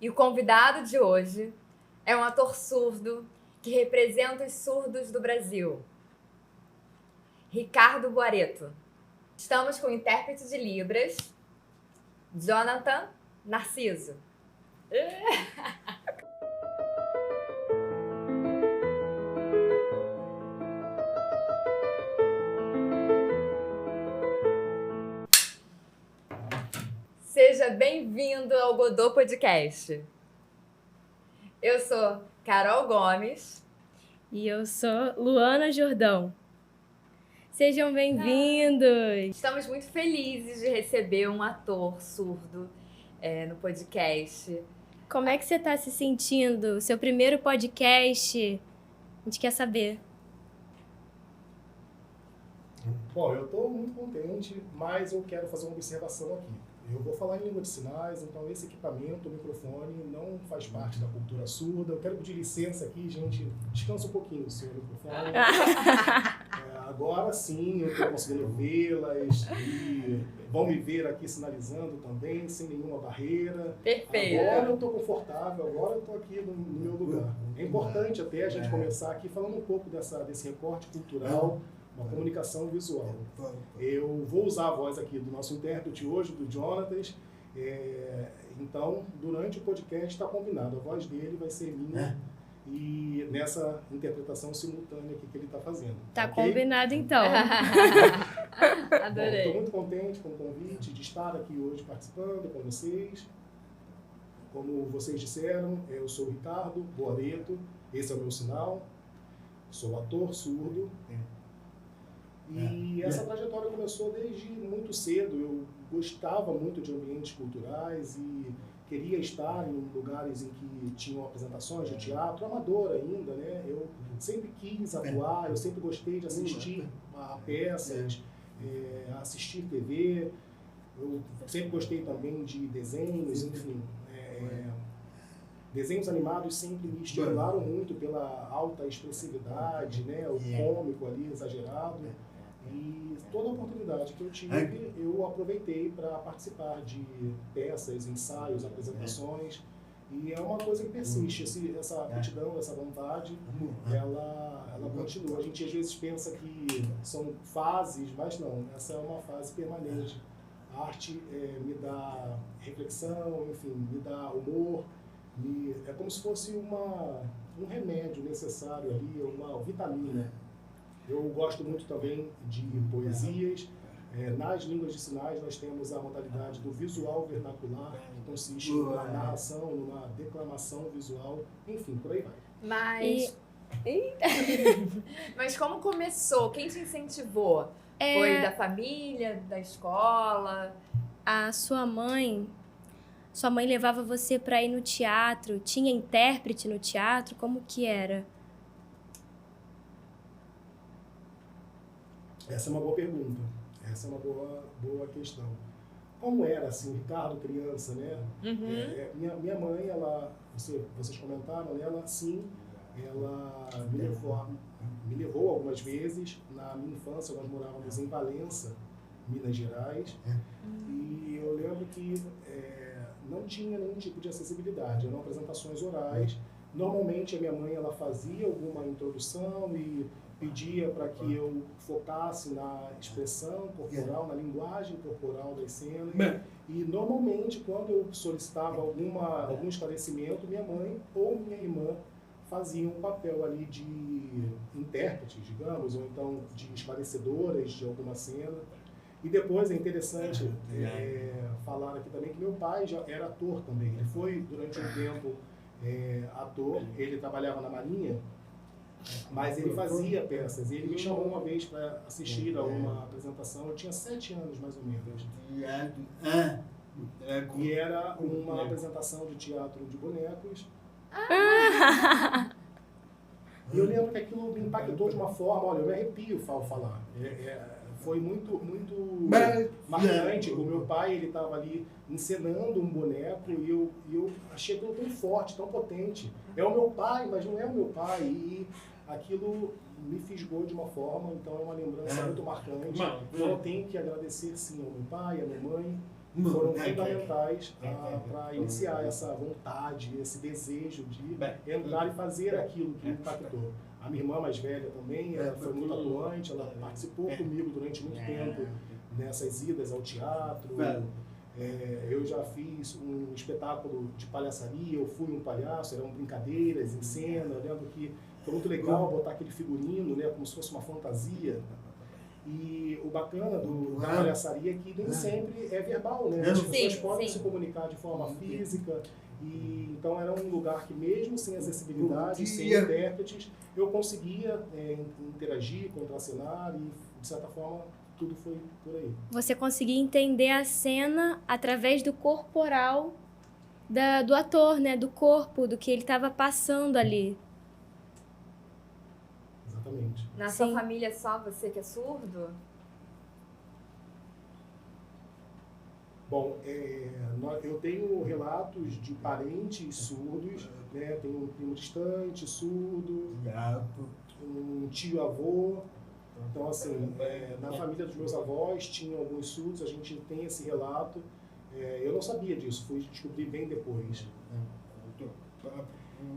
E o convidado de hoje é um ator surdo que representa os surdos do Brasil. Ricardo Boareto. Estamos com o intérprete de Libras, Jonathan Narciso. Seja bem-vindo ao Godot Podcast. Eu sou Carol Gomes. E eu sou Luana Jordão. Sejam bem-vindos! Estamos muito felizes de receber um ator surdo no podcast. Como é que você está se sentindo? Seu primeiro podcast? A gente quer saber. Bom, eu estou muito contente, mas eu quero fazer uma observação aqui. Eu vou falar em língua de sinais, então esse equipamento, o microfone, não faz parte da cultura surda. Eu quero pedir licença aqui, gente. Descansa um pouquinho, senhor microfone. Agora sim, eu estou conseguindo vê-las e vão me ver aqui sinalizando também, sem nenhuma barreira. Perfeito. Agora eu estou confortável, agora eu estou aqui no meu lugar. É importante até a gente começar aqui falando um pouco desse recorte cultural, uma comunicação visual. Eu vou usar a voz aqui do nosso intérprete hoje, do Jonatas. Então, durante o podcast está combinado, a voz dele vai ser minha e nessa interpretação simultânea aqui que ele está fazendo. Tá okay? Combinado então. Adorei. Estou muito contente com o convite de estar aqui hoje participando com vocês. Como vocês disseram, eu sou o Ricardo Boareto, esse é o meu sinal, sou ator surdo. E essa trajetória começou desde muito cedo. Eu gostava muito de ambientes culturais e queria estar em lugares em que tinham apresentações de teatro, amador ainda, né? Eu sempre quis atuar, eu sempre gostei de assistir a peças, assistir TV. Eu sempre gostei também de desenhos, enfim. Desenhos animados sempre me estimularam muito pela alta expressividade, né? O cômico ali, exagerado. E toda a oportunidade que eu tive, eu aproveitei para participar de peças, ensaios, apresentações. E é uma coisa que persiste, essa aptidão, essa vontade, ela continua. A gente às vezes pensa que são fases, mas não, essa é uma fase permanente. A arte me dá reflexão, enfim, me dá humor, é como se fosse um remédio necessário ali, uma vitamina. Eu gosto muito também de poesias. Nas línguas de sinais, nós temos a modalidade do visual vernacular, que consiste na narração, numa declamação visual, enfim, por aí vai. Mas como começou? Quem te incentivou? Foi da família, da escola? A sua mãe levava você para ir no teatro? Tinha intérprete no teatro? Como que era? Essa é uma boa pergunta. Essa é uma boa questão. Como era, assim, Ricardo, criança, né? Uhum. Minha mãe, vocês comentaram, ela, sim, ela me levou algumas vezes. Na minha infância, nós morávamos em Valença, Minas Gerais. E eu lembro que não tinha nenhum tipo de acessibilidade. Eram apresentações orais. Normalmente, a minha mãe, ela fazia alguma introdução e pedia para que eu focasse na expressão corporal, na linguagem corporal das cenas. E, normalmente, quando eu solicitava algum esclarecimento, minha mãe ou minha irmã faziam um papel ali de intérpretes, digamos, ou então de esclarecedoras de alguma cena. E depois é interessante falar aqui também que meu pai já era ator também. Ele foi, durante um tempo, ator. Ele trabalhava na Marinha, mas ele fazia peças. E ele me chamou uma vez para assistir a uma apresentação. Eu tinha 7 anos, mais ou menos. E era uma apresentação de teatro de bonecos. E eu lembro que aquilo me impactou de uma forma, olha, eu me arrepio ao falar. Foi muito marcante. O meu pai, ele estava ali encenando um boneco e eu achei aquilo tão forte, tão potente. É o meu pai, mas não é o meu pai. E aquilo me fisgou de uma forma, então é uma lembrança muito marcante. Eu tenho que agradecer, sim, ao meu pai, à minha mãe, foram fundamentais para iniciar essa vontade, esse desejo de entrar e fazer aquilo que me impactou. A minha irmã mais velha também, ela foi muito atuante, ela participou comigo durante muito tempo nessas idas ao teatro. Eu já fiz um espetáculo de palhaçaria, eu fui um palhaço, eram brincadeiras em cena. Eu lembro que foi muito legal botar aquele figurino, né, como se fosse uma fantasia. E o bacana da palhaçaria é que nem sempre é verbal, né? As pessoas podem se comunicar de forma física. E, então era um lugar que mesmo sem acessibilidade, sem intérpretes, eu conseguia interagir, contracenar e, de certa forma, tudo foi por aí. Você conseguia entender a cena através do corporal do ator, né? Do corpo, do que ele estava passando ali. Exatamente. Na sua família é só você que é surdo? Bom, eu tenho relatos de parentes surdos, né? Tenho um primo distante, surdo, um tio-avô. Então, assim, na família dos meus avós tinha alguns surdos, a gente tem esse relato. Eu não sabia disso, fui descobrir bem depois.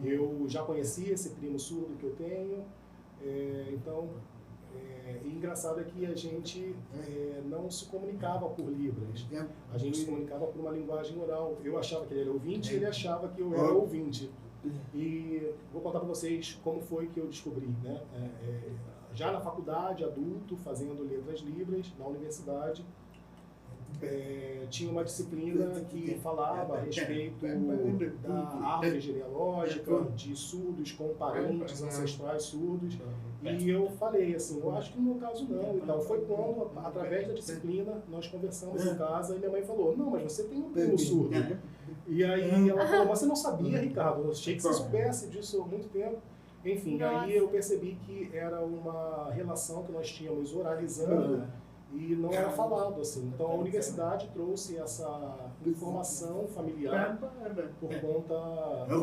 Eu já conhecia esse primo surdo que eu tenho, então... E engraçado é que a gente não se comunicava por libras, a gente se comunicava por uma linguagem oral. Eu achava que ele era ouvinte e ele achava que eu era ouvinte. E vou contar para vocês como foi que eu descobri, né? Já na faculdade, adulto, fazendo letras libras, na universidade, tinha uma disciplina que falava a respeito da árvore genealógica, de surdos com parentes ancestrais surdos, e eu falei assim, eu acho que no meu caso não, e tal. Foi quando, através da disciplina, nós conversamos em casa e minha mãe falou, não, mas você tem um primo surdo. E aí ela falou, mas você não sabia, Ricardo, eu achei que você soubesse disso há muito tempo. Enfim, aí eu percebi que era uma relação que nós tínhamos oralizando, e não era falado assim. Então a universidade trouxe essa informação familiar por conta...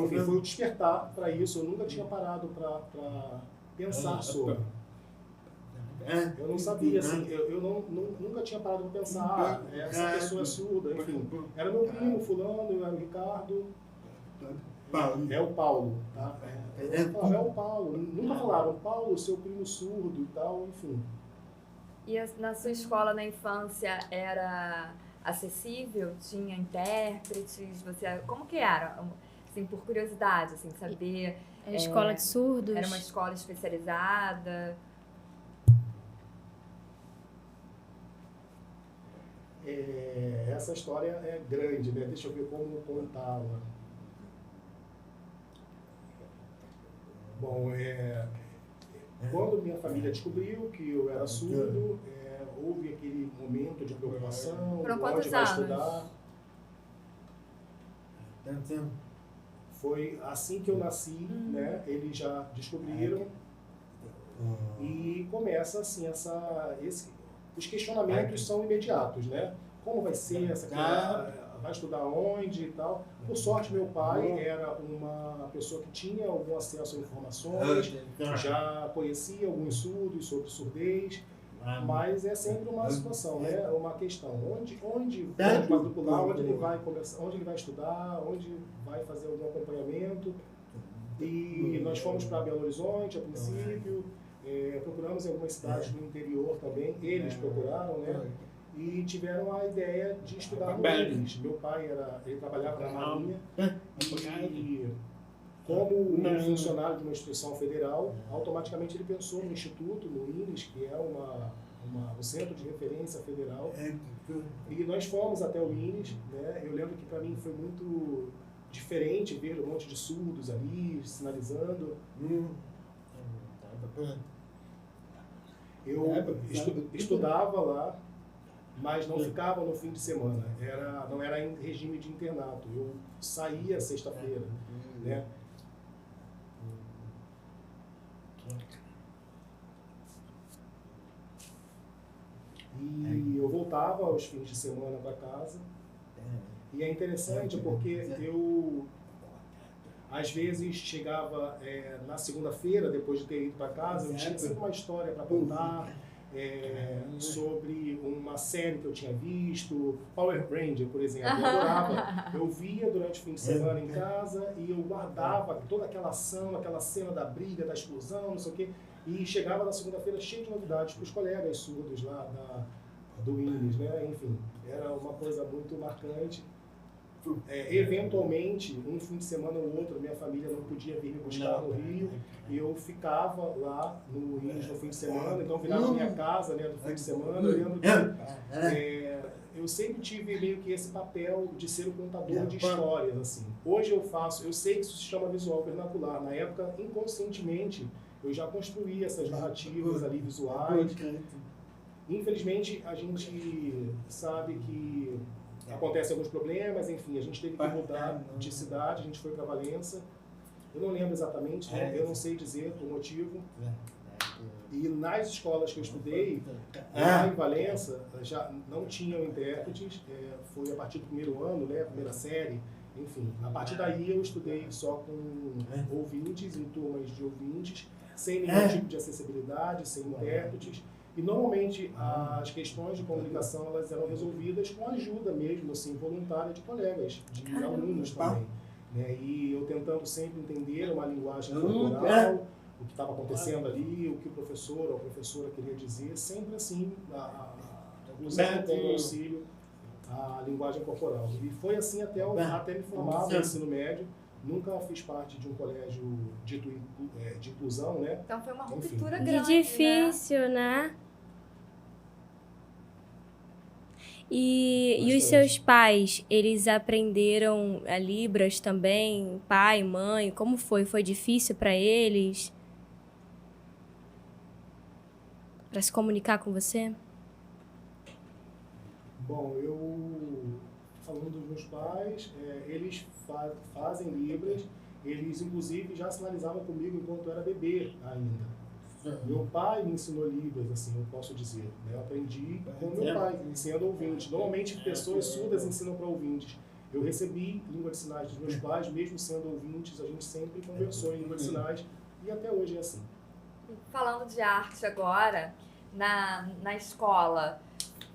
Enfim, foi o despertar para isso. Eu nunca tinha parado para pensar sobre. Eu não sabia, assim, eu nunca tinha parado para pensar, essa pessoa é surda, enfim. Era meu primo, fulano, era o Ricardo. É o Paulo, tá? É o Paulo. Nunca falaram, Paulo, seu primo surdo e tal, enfim. E na sua escola, na infância, era acessível? Tinha intérpretes? Como que era? Assim, por curiosidade, assim, saber... Era escola de surdos? Era uma escola especializada? Essa história é grande, né? Deixa eu ver como contá-la. Bom, quando minha família descobriu que eu era surdo, houve aquele momento de preocupação, onde vai estudar. Foi assim que eu nasci, né? Eles já descobriram e começa assim os questionamentos são imediatos, né? Como vai ser essa criança? Vai estudar onde e tal. Por sorte, meu pai era uma pessoa que tinha algum acesso a informações, já conhecia alguns surdos sobre surdez, mas é sempre uma situação, né? Uma questão. Onde vai matricular, onde ele vai conversar, onde ele vai estudar, onde vai fazer algum acompanhamento. E nós fomos para Belo Horizonte a princípio, procuramos em algumas cidades do interior também, eles procuraram, né? E tiveram a ideia de estudar no INES. Meu pai ele trabalhava na Marinha e como um funcionário de uma instituição federal, automaticamente ele pensou no instituto, no INES, que é o centro de referência federal. E nós fomos até o INES, né? Eu lembro que para mim foi muito diferente ver um monte de surdos ali, sinalizando. Eu estudava lá, mas não ficava no fim de semana, não era em regime de internato, eu saía sexta-feira, né? E eu voltava aos fins de semana para casa, e é interessante porque eu, às vezes, chegava na segunda-feira, depois de ter ido para casa, eu tinha sempre uma história para contar, sobre uma série que eu tinha visto, Power Ranger, por exemplo. Eu adorava. Eu via durante o fim de semana em casa e eu guardava toda aquela ação, aquela cena da briga, da explosão, não sei o quê. E chegava na segunda-feira cheio de novidades para os colegas surdos lá do INES, né? Enfim, era uma coisa muito marcante. Eventualmente, um fim de semana ou outro, minha família não podia vir me buscar no Rio e eu ficava lá no INES no fim de semana, então virava minha casa, né, do fim de semana. Eu lembro que eu sempre tive meio que esse papel de ser o contador de histórias, assim. Hoje eu sei que isso se chama visual vernacular. Na época, inconscientemente, eu já construía essas narrativas ali visuais. Infelizmente, a gente sabe que acontecem alguns problemas, enfim, a gente teve que mudar de cidade, a gente foi para Valença. Eu não lembro exatamente, né? Eu não sei dizer o motivo. E nas escolas que eu estudei, lá em Valença, já não tinham intérpretes, foi a partir do primeiro ano, né, primeira série, enfim. A partir daí eu estudei só com ouvintes, em turmas de ouvintes, sem nenhum tipo de acessibilidade, sem intérpretes. E normalmente as questões de comunicação elas eram resolvidas com ajuda mesmo, assim, voluntária de colegas, de alunos também. Né? E eu tentando sempre entender uma linguagem corporal, o que estava acontecendo ali, o que o professor ou a professora queria dizer, sempre assim, usando como auxílio a linguagem corporal. E foi assim até me formar no ensino médio. Nunca fiz parte de um colégio de inclusão, né? Então foi uma ruptura De grande, difícil, né? E os Bastante. seus pais, eles aprenderam a Libras também? Pai, mãe, como foi? Foi difícil para eles? Para se comunicar com você? Bom, falando dos meus pais, eles fazem Libras, eles inclusive já sinalizavam comigo enquanto eu era bebê ainda. Meu pai me ensinou Libras, assim, eu posso dizer. Né? Eu aprendi com meu pai, sendo ouvinte. Normalmente pessoas surdas ensinam para ouvintes. Eu recebi língua de sinais dos meus pais, mesmo sendo ouvintes, a gente sempre conversou em língua de sinais e até hoje é assim. Falando de arte agora, na escola,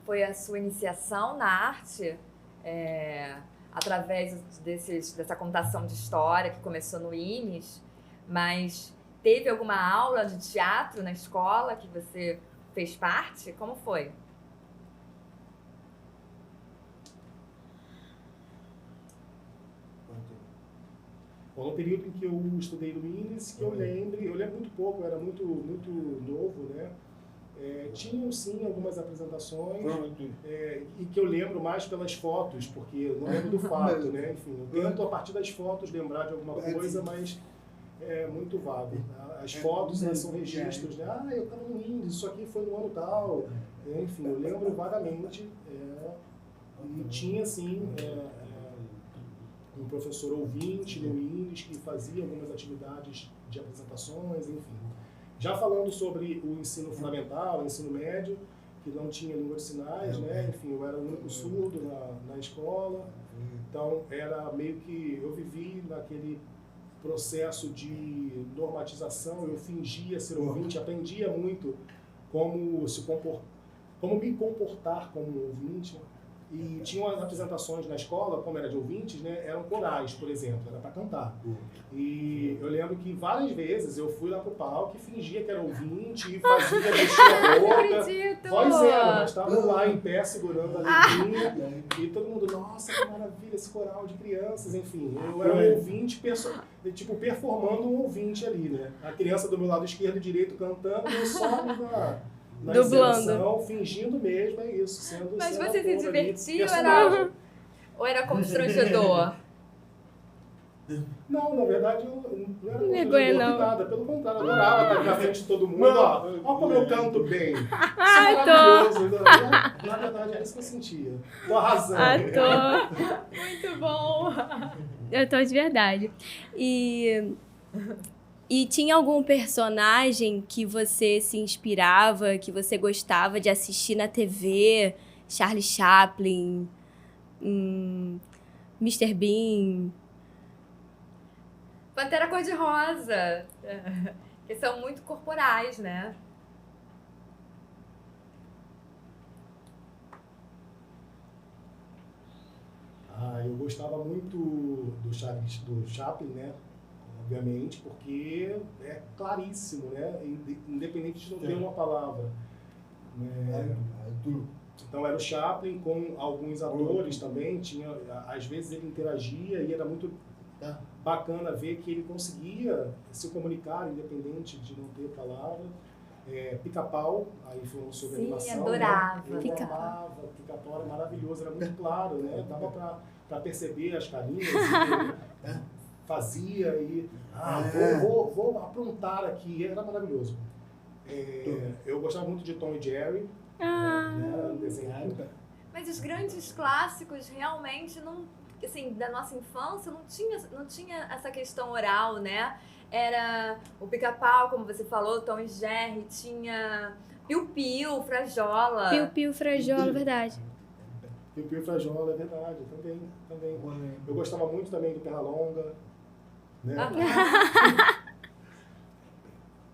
foi a sua iniciação na arte? Através dessa contação de história que começou no INES, mas teve alguma aula de teatro na escola que você fez parte? Como foi? Bom, no período em que eu estudei no INES, que eu lembro muito pouco, eu era muito novo, né? Tinham sim algumas apresentações e que eu lembro mais pelas fotos, porque eu não lembro do fato, né? Enfim, eu tento a partir das fotos lembrar de alguma coisa, mas é muito vago. As fotos são registros, né? Eu estava no INES, isso aqui foi no ano tal. Enfim, eu lembro vagamente. E tinha sim um professor ouvinte no INES que fazia algumas atividades de apresentações, enfim. Já falando sobre o ensino fundamental, o ensino médio, que não tinha língua de sinais, né? Enfim, eu era o único surdo na escola. Então, era meio que eu vivi naquele processo de normatização, eu fingia ser ouvinte, aprendia muito como me comportar como ouvinte. E tinham as apresentações na escola, como era de ouvintes, né, eram corais, por exemplo, era para cantar. E eu lembro que várias vezes eu fui lá pro palco e fingia que era ouvinte e fazia, mexia a boca. Não acredito! Voz era, mas estavam lá em pé segurando a letrinha e todo mundo, nossa, que maravilha, esse coral de crianças, enfim. Eu era um ouvinte, performando um ouvinte ali, né? A criança do meu lado esquerdo e direito cantando e eu só na encenação, fingindo mesmo, é isso. Mas você se divertia ou era constrangedor? Não, na verdade, eu não era Vergonha, não. nada. Pelo contrário, eu adorava estar na frente de todo mundo. Ó como eu canto bem. Isso é maravilhoso. Na verdade, era isso que eu sentia. Tô arrasando. Muito bom! Eu tô de verdade. E tinha algum personagem que você se inspirava, que você gostava de assistir na TV? Charlie Chaplin, Mr. Bean. Pantera Cor-de-Rosa, que são muito corporais, né? eu gostava muito do Chaplin, né? Obviamente, porque é claríssimo, né? Independente de não ter uma palavra. Então era o Chaplin com alguns atores também, às vezes ele interagia e era muito bacana ver que ele conseguia se comunicar independente de não ter palavra. Pica-pau, aí falando sobre animação. Adorava. Né? Eu amava, Pica-pau era maravilhoso, era muito claro, né? Dava para perceber as carinhas que ele fazia e vou aprontar aqui, era maravilhoso. Eu gostava muito de Tom e Jerry. Mas os grandes clássicos realmente não, assim, da nossa infância não tinha essa questão oral, né? Era o Pica-Pau, como você falou, Tom e Jerry, tinha Piu-Piu, Frajola. Piu-Piu, Frajola, verdade. Piu-Piu, Frajola, é verdade, também. Eu gostava muito também do Pernalonga, né?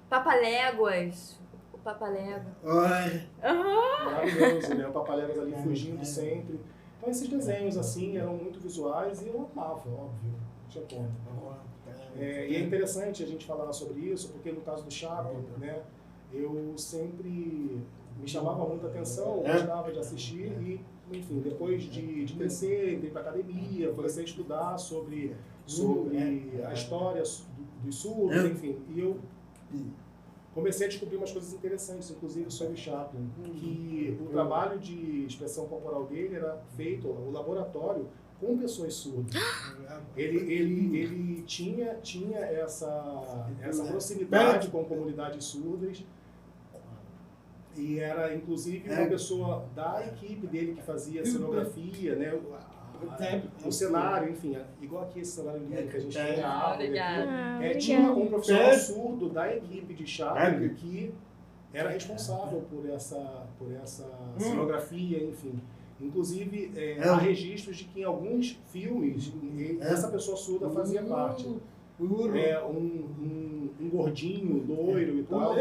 Papaléguas. O Papalégua. Maravilhoso, né? O Papaléguas ali fugindo sempre. Então esses desenhos assim eram muito visuais e eu amava, óbvio. Não tinha como. E é interessante a gente falar sobre isso, porque no caso do Chaplin, né, eu sempre me chamava muita atenção, gostava de assistir e, enfim, depois de crescer, entrei para academia, comecei a estudar sobre a história dos surdos, enfim, e eu comecei a descobrir umas coisas interessantes, inclusive sobre o Chaplin, que o trabalho de expressão corporal dele era feito, o laboratório, com pessoas surdas. Ele tinha essa proximidade com comunidades surdas e era inclusive uma pessoa da equipe dele que fazia a cenografia, né, o cenário, enfim, igual aqui esse cenário lindo que a gente tem, a árvore aqui. Tinha um profissional surdo da equipe de Chaplin que era responsável por essa cenografia, enfim. Inclusive, há registros de que em alguns filmes essa pessoa surda fazia parte. Um gordinho, loiro e tal,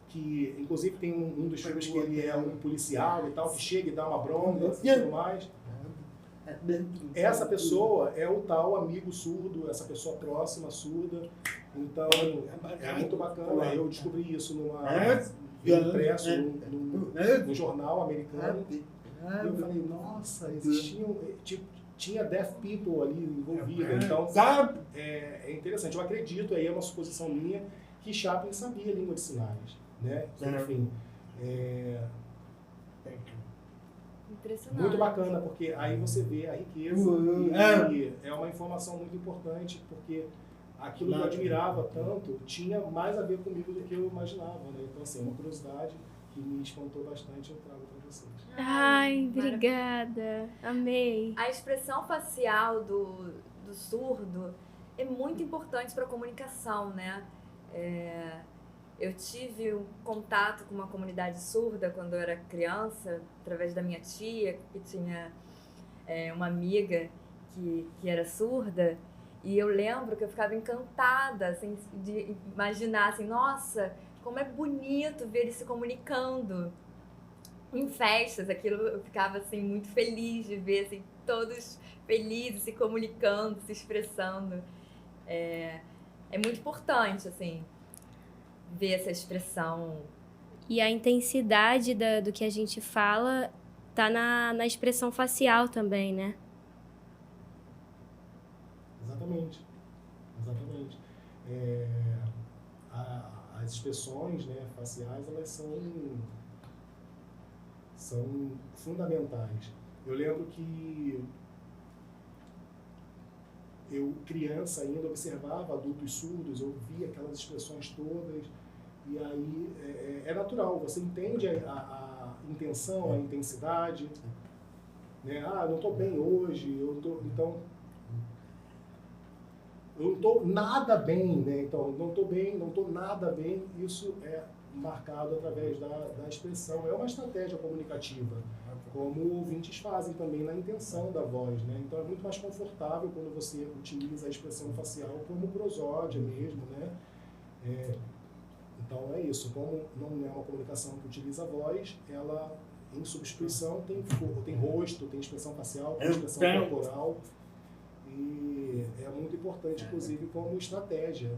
que inclusive tem um dos filmes que ele é um policial e tal, que chega e dá uma bronca e tudo mais. Essa pessoa é o tal amigo surdo, essa pessoa próxima, surda. Então, é muito bacana. Eu descobri isso impresso num jornal americano. E eu falei, nossa, tinha deaf people ali envolvida. Então, é interessante. Eu acredito, aí é uma suposição minha, que Chaplin sabia língua de sinais, né? Enfim, impressionante. Muito bacana, porque aí você vê a riqueza e é uma informação muito importante, porque aquilo que eu admirava tanto tinha mais a ver comigo do que eu imaginava, né? Então, assim, uma curiosidade que me espantou bastante, eu trago para vocês. Ai, obrigada. Amei. A expressão facial do surdo é muito importante para a comunicação, né? Eu tive um contato com uma comunidade surda quando eu era criança, através da minha tia, que tinha uma amiga que era surda, e eu lembro que eu ficava encantada, assim, de imaginar, assim, nossa, como é bonito ver eles se comunicando em festas. Aquilo eu ficava, assim, muito feliz de ver, assim, todos felizes, se comunicando, se expressando. É muito importante, assim, ver essa expressão. E a intensidade do que a gente fala tá na expressão facial também, né? Exatamente. As expressões, né, faciais, elas são fundamentais. Eu lembro que eu, criança ainda, observava adultos surdos, eu via aquelas expressões todas, e aí é natural, você entende a intenção, a intensidade, né? Eu não estou bem hoje, então eu não estou nada bem, né? Então, não estou bem, não estou nada bem, isso é marcado através da expressão. É uma estratégia comunicativa, como ouvintes fazem também na intenção da voz, né? Então, é muito mais confortável quando você utiliza a expressão facial como prosódia mesmo, né? Então, é isso. Como não é uma comunicação que utiliza a voz, ela em substituição tem rosto, tem expressão facial, tem expressão corporal. E é muito importante, inclusive, como estratégia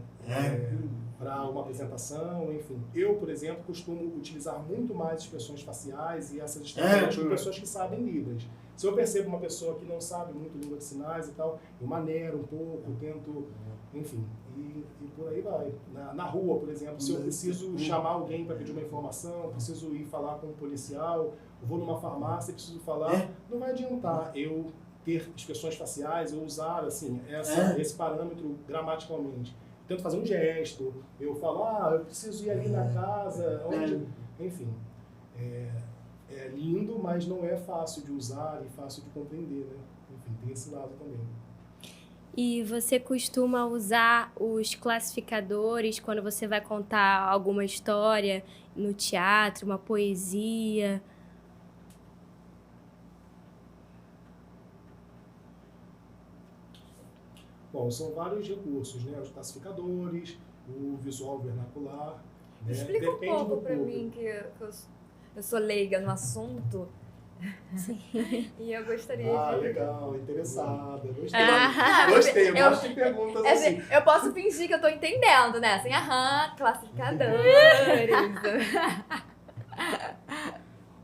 para uma apresentação, enfim. Eu, por exemplo, costumo utilizar muito mais expressões faciais e essas estratégias com pessoas que sabem Libras. Se eu percebo uma pessoa que não sabe muito língua de sinais e tal, eu maneiro um pouco, tento, enfim, e por aí vai. Na rua, por exemplo, se eu preciso chamar alguém para pedir uma informação, preciso ir falar com um policial, eu vou numa farmácia e preciso falar, não vai adiantar eu ter expressões faciais, eu usar assim, esse parâmetro gramaticalmente. Eu tento fazer um gesto, eu falo, eu preciso ir ali na casa, onde... Enfim, é lindo, mas não é fácil de usar e fácil de compreender, né? Enfim, tem esse lado também. E você costuma usar os classificadores quando você vai contar alguma história no teatro, uma poesia? Bom, são vários recursos, né? Os classificadores, o visual vernacular. Né? Explica um pouco para mim, que eu sou leiga no assunto. Sim. E eu gostaria de... legal, interessada. Gostei, eu gosto de perguntas assim. Eu posso fingir que eu tô entendendo, né? Assim, classificadores.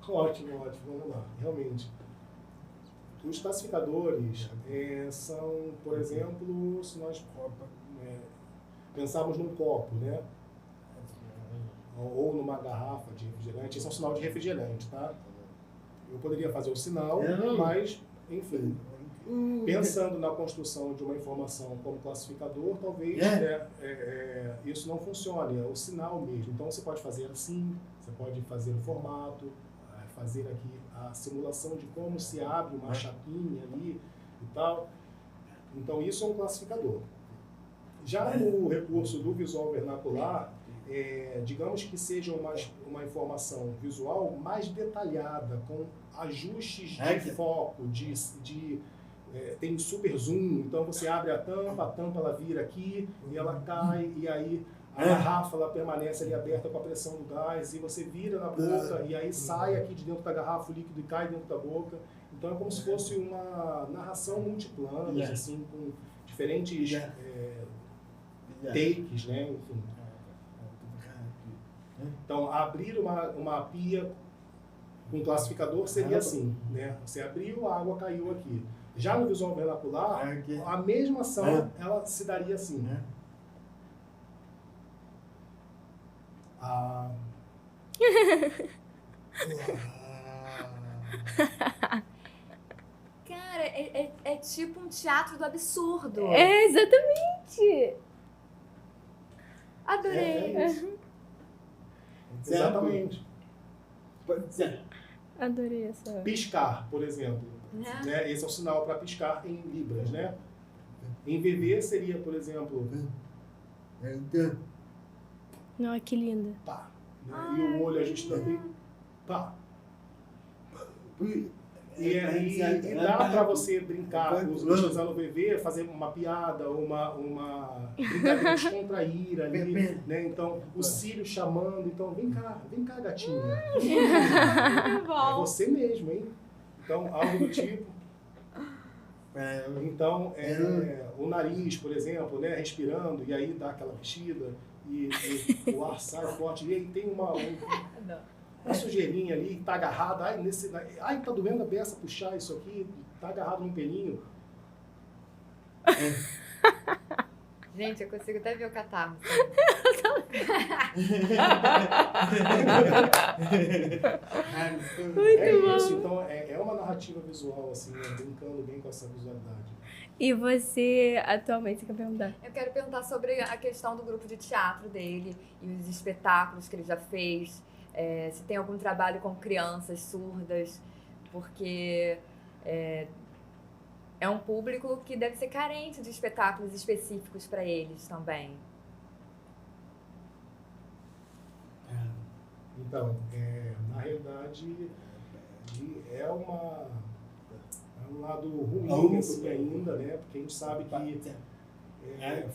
Ótimo, vamos lá, realmente. Os classificadores são, por exemplo, se nós pensarmos num copo, né? Ou numa garrafa de refrigerante, esse é um sinal de refrigerante, tá? Eu poderia fazer o sinal, mas, enfim, pensando na construção de uma informação como classificador, talvez isso não funcione, é o sinal mesmo. Então, você pode fazer assim, você pode fazer o formato, fazer aqui a simulação de como se abre uma chapinha ali e tal. Então, isso é um classificador. Já no recurso do visual vernacular, digamos que seja uma informação visual mais detalhada, com ajustes de foco, tem super zoom, então você abre a tampa ela vira aqui e ela cai, e aí a garrafa ela permanece ali aberta com a pressão do gás, e você vira na boca e aí sai aqui de dentro da garrafa o líquido e cai dentro da boca. Então é como se fosse uma narração multiplanos, assim, com diferentes takes, né? Enfim. Então, abrir uma pia com classificador seria assim, né? Você abriu, a água caiu aqui. Já no visual vernacular, a mesma ação, ela se daria assim. Cara, é tipo um teatro do absurdo. É, exatamente. Adorei. Exatamente. Adorei essa. Piscar, por exemplo. Né? Esse é o sinal para piscar em Libras, né? Em VV seria, por exemplo... Não, que linda. Pá. Né? E o olho ajustando. Pá. E dá para você brincar, utilizando o VV, fazer uma piada, uma brincadeira descontraída ali, né? Então, o cílio chamando, então, vem cá, gatinha. É você mesmo, hein? Então, algo do tipo. Então, o nariz, por exemplo, né? Respirando, e aí dá aquela mexida, e o ar sai forte, e aí tem uma sujeirinha ali, tá agarrado, tá doendo a beça puxar isso aqui, tá agarrado num pelinho. Gente, eu consigo até ver o catarro. Muito bom. Isso, então é uma narrativa visual, assim, né, brincando bem com essa visualidade. E você, atualmente, você quer perguntar? Eu quero perguntar sobre a questão do grupo de teatro dele e os espetáculos que ele já fez. Se tem algum trabalho com crianças surdas, porque é um público que deve ser carente de espetáculos específicos para eles também. Então, na realidade, é um lado ruim assim, ainda, né? Porque a gente sabe que,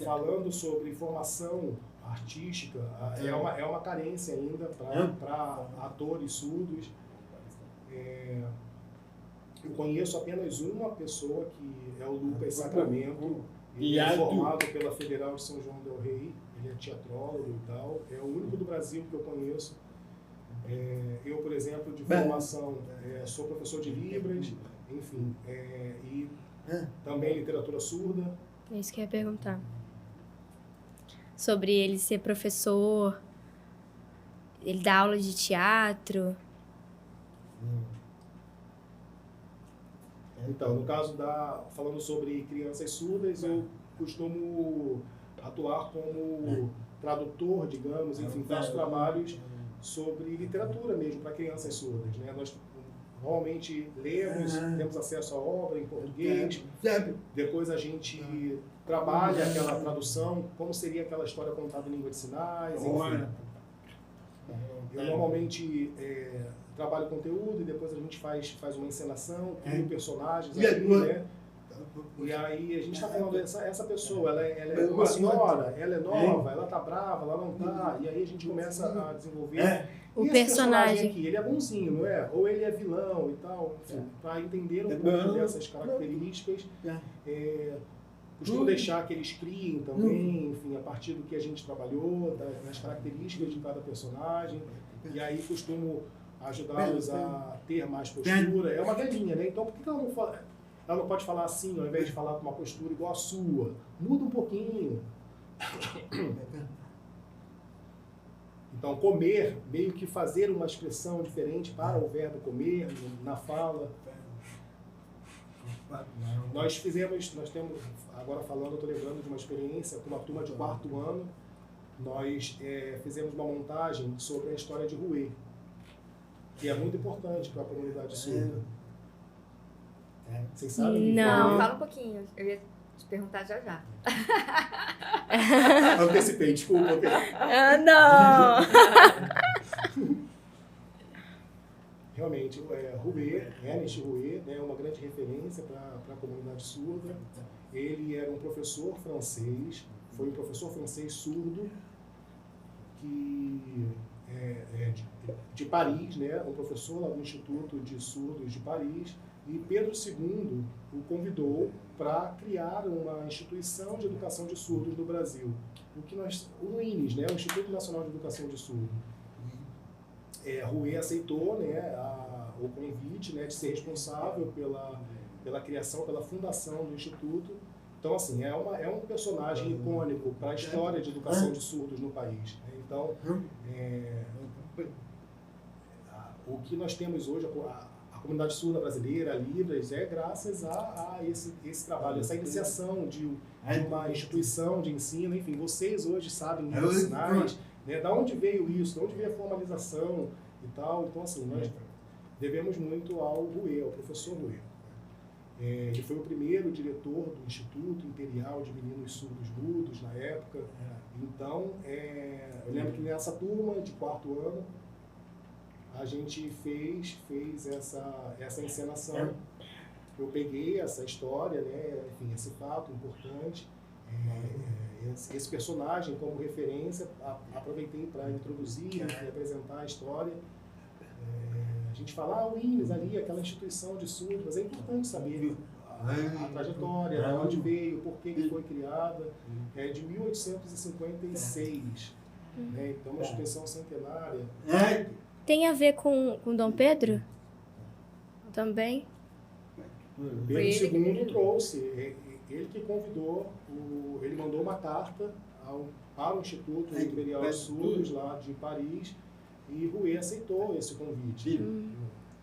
falando sobre formação artística, é uma carência ainda para atores surdos. eu conheço apenas uma pessoa, que é o Lucas Sacramento. Ele é formado pela Federal de São João del Rei, ele é teatrólogo e tal. É o único do Brasil que eu conheço. Eu, por exemplo, de formação, sou professor de Libras, enfim, e também literatura surda. É isso que eu ia perguntar. Sobre ele ser professor, ele dá aula de teatro. Então, no caso falando sobre crianças surdas, eu costumo atuar como tradutor, digamos, enfim, faço trabalhos sobre literatura mesmo para crianças surdas, né? Nós normalmente lemos, temos acesso à obra em português, depois a gente trabalha aquela tradução, como seria aquela história contada em língua de sinais, enfim. Eu normalmente trabalho conteúdo e depois a gente faz uma encenação, cria personagens ali, né? E aí a gente está falando, essa pessoa, ela é uma senhora, ela é nova, ela tá brava, ela não tá, e aí a gente começa a desenvolver. O esse personagem aqui, ele é bonzinho, não é? Ou ele é vilão e tal, enfim, para entender um pouco dessas características. Costumo deixar que eles criem também, enfim, a partir do que a gente trabalhou, das características de cada personagem, e aí costumo ajudá-los a ter mais postura. É uma velhinha, né? Então por que ela não pode falar assim, ao invés de falar com uma postura igual a sua? Muda um pouquinho. Então, comer, meio que fazer uma expressão diferente para o verbo comer, na fala. Nós temos, agora falando, eu estou lembrando de uma experiência com uma turma de 4º ano, nós fizemos uma montagem sobre a história de Rouet, que é muito importante para a comunidade surda. Vocês sabem? Não. Fala um pouquinho, eu ia te perguntar já já. Antecipei, desculpa. Não! Realmente, Rouet, Ernest Rouet, é uma grande referência para a comunidade surda. Ele era um professor francês, foi um professor francês surdo, que de Paris, né, um professor lá do Instituto de Surdos de Paris, e Pedro II o convidou para criar uma instituição de educação de surdos no Brasil, o INES, né, o Instituto Nacional de Educação de Surdos. Rouet aceitou, né, o convite, né, de ser responsável pela criação, pela fundação do Instituto. Então, assim, é um personagem icônico para a história de educação de surdos no país. Né? Então, o que nós temos hoje, a comunidade surda brasileira, a Libras, é graças a esse trabalho, essa iniciação de uma instituição de ensino. Enfim, vocês hoje sabem os sinais, né? Da onde veio isso, de onde veio a formalização e tal. Então, assim, nós devemos muito ao Rouet, ao professor Rouet. Ele foi o primeiro diretor do Instituto Imperial de Meninos Surdos Mudos na época. Então, eu lembro que nessa turma de 4º ano, a gente fez essa encenação. Eu peguei essa história, né, enfim, esse fato importante, esse personagem como referência, aproveitei para introduzir e apresentar a história. A gente fala, o INES ali, aquela instituição de surdos, mas é importante saber a trajetória, de onde veio, por que foi criada. É de 1856, né? Então, uma instituição centenária. Tem a ver com Dom Pedro? Também? Pedro II trouxe, ele que convidou, ele mandou uma carta para o Instituto Imperial de Surdos, lá de Paris, e Rouet aceitou esse convite.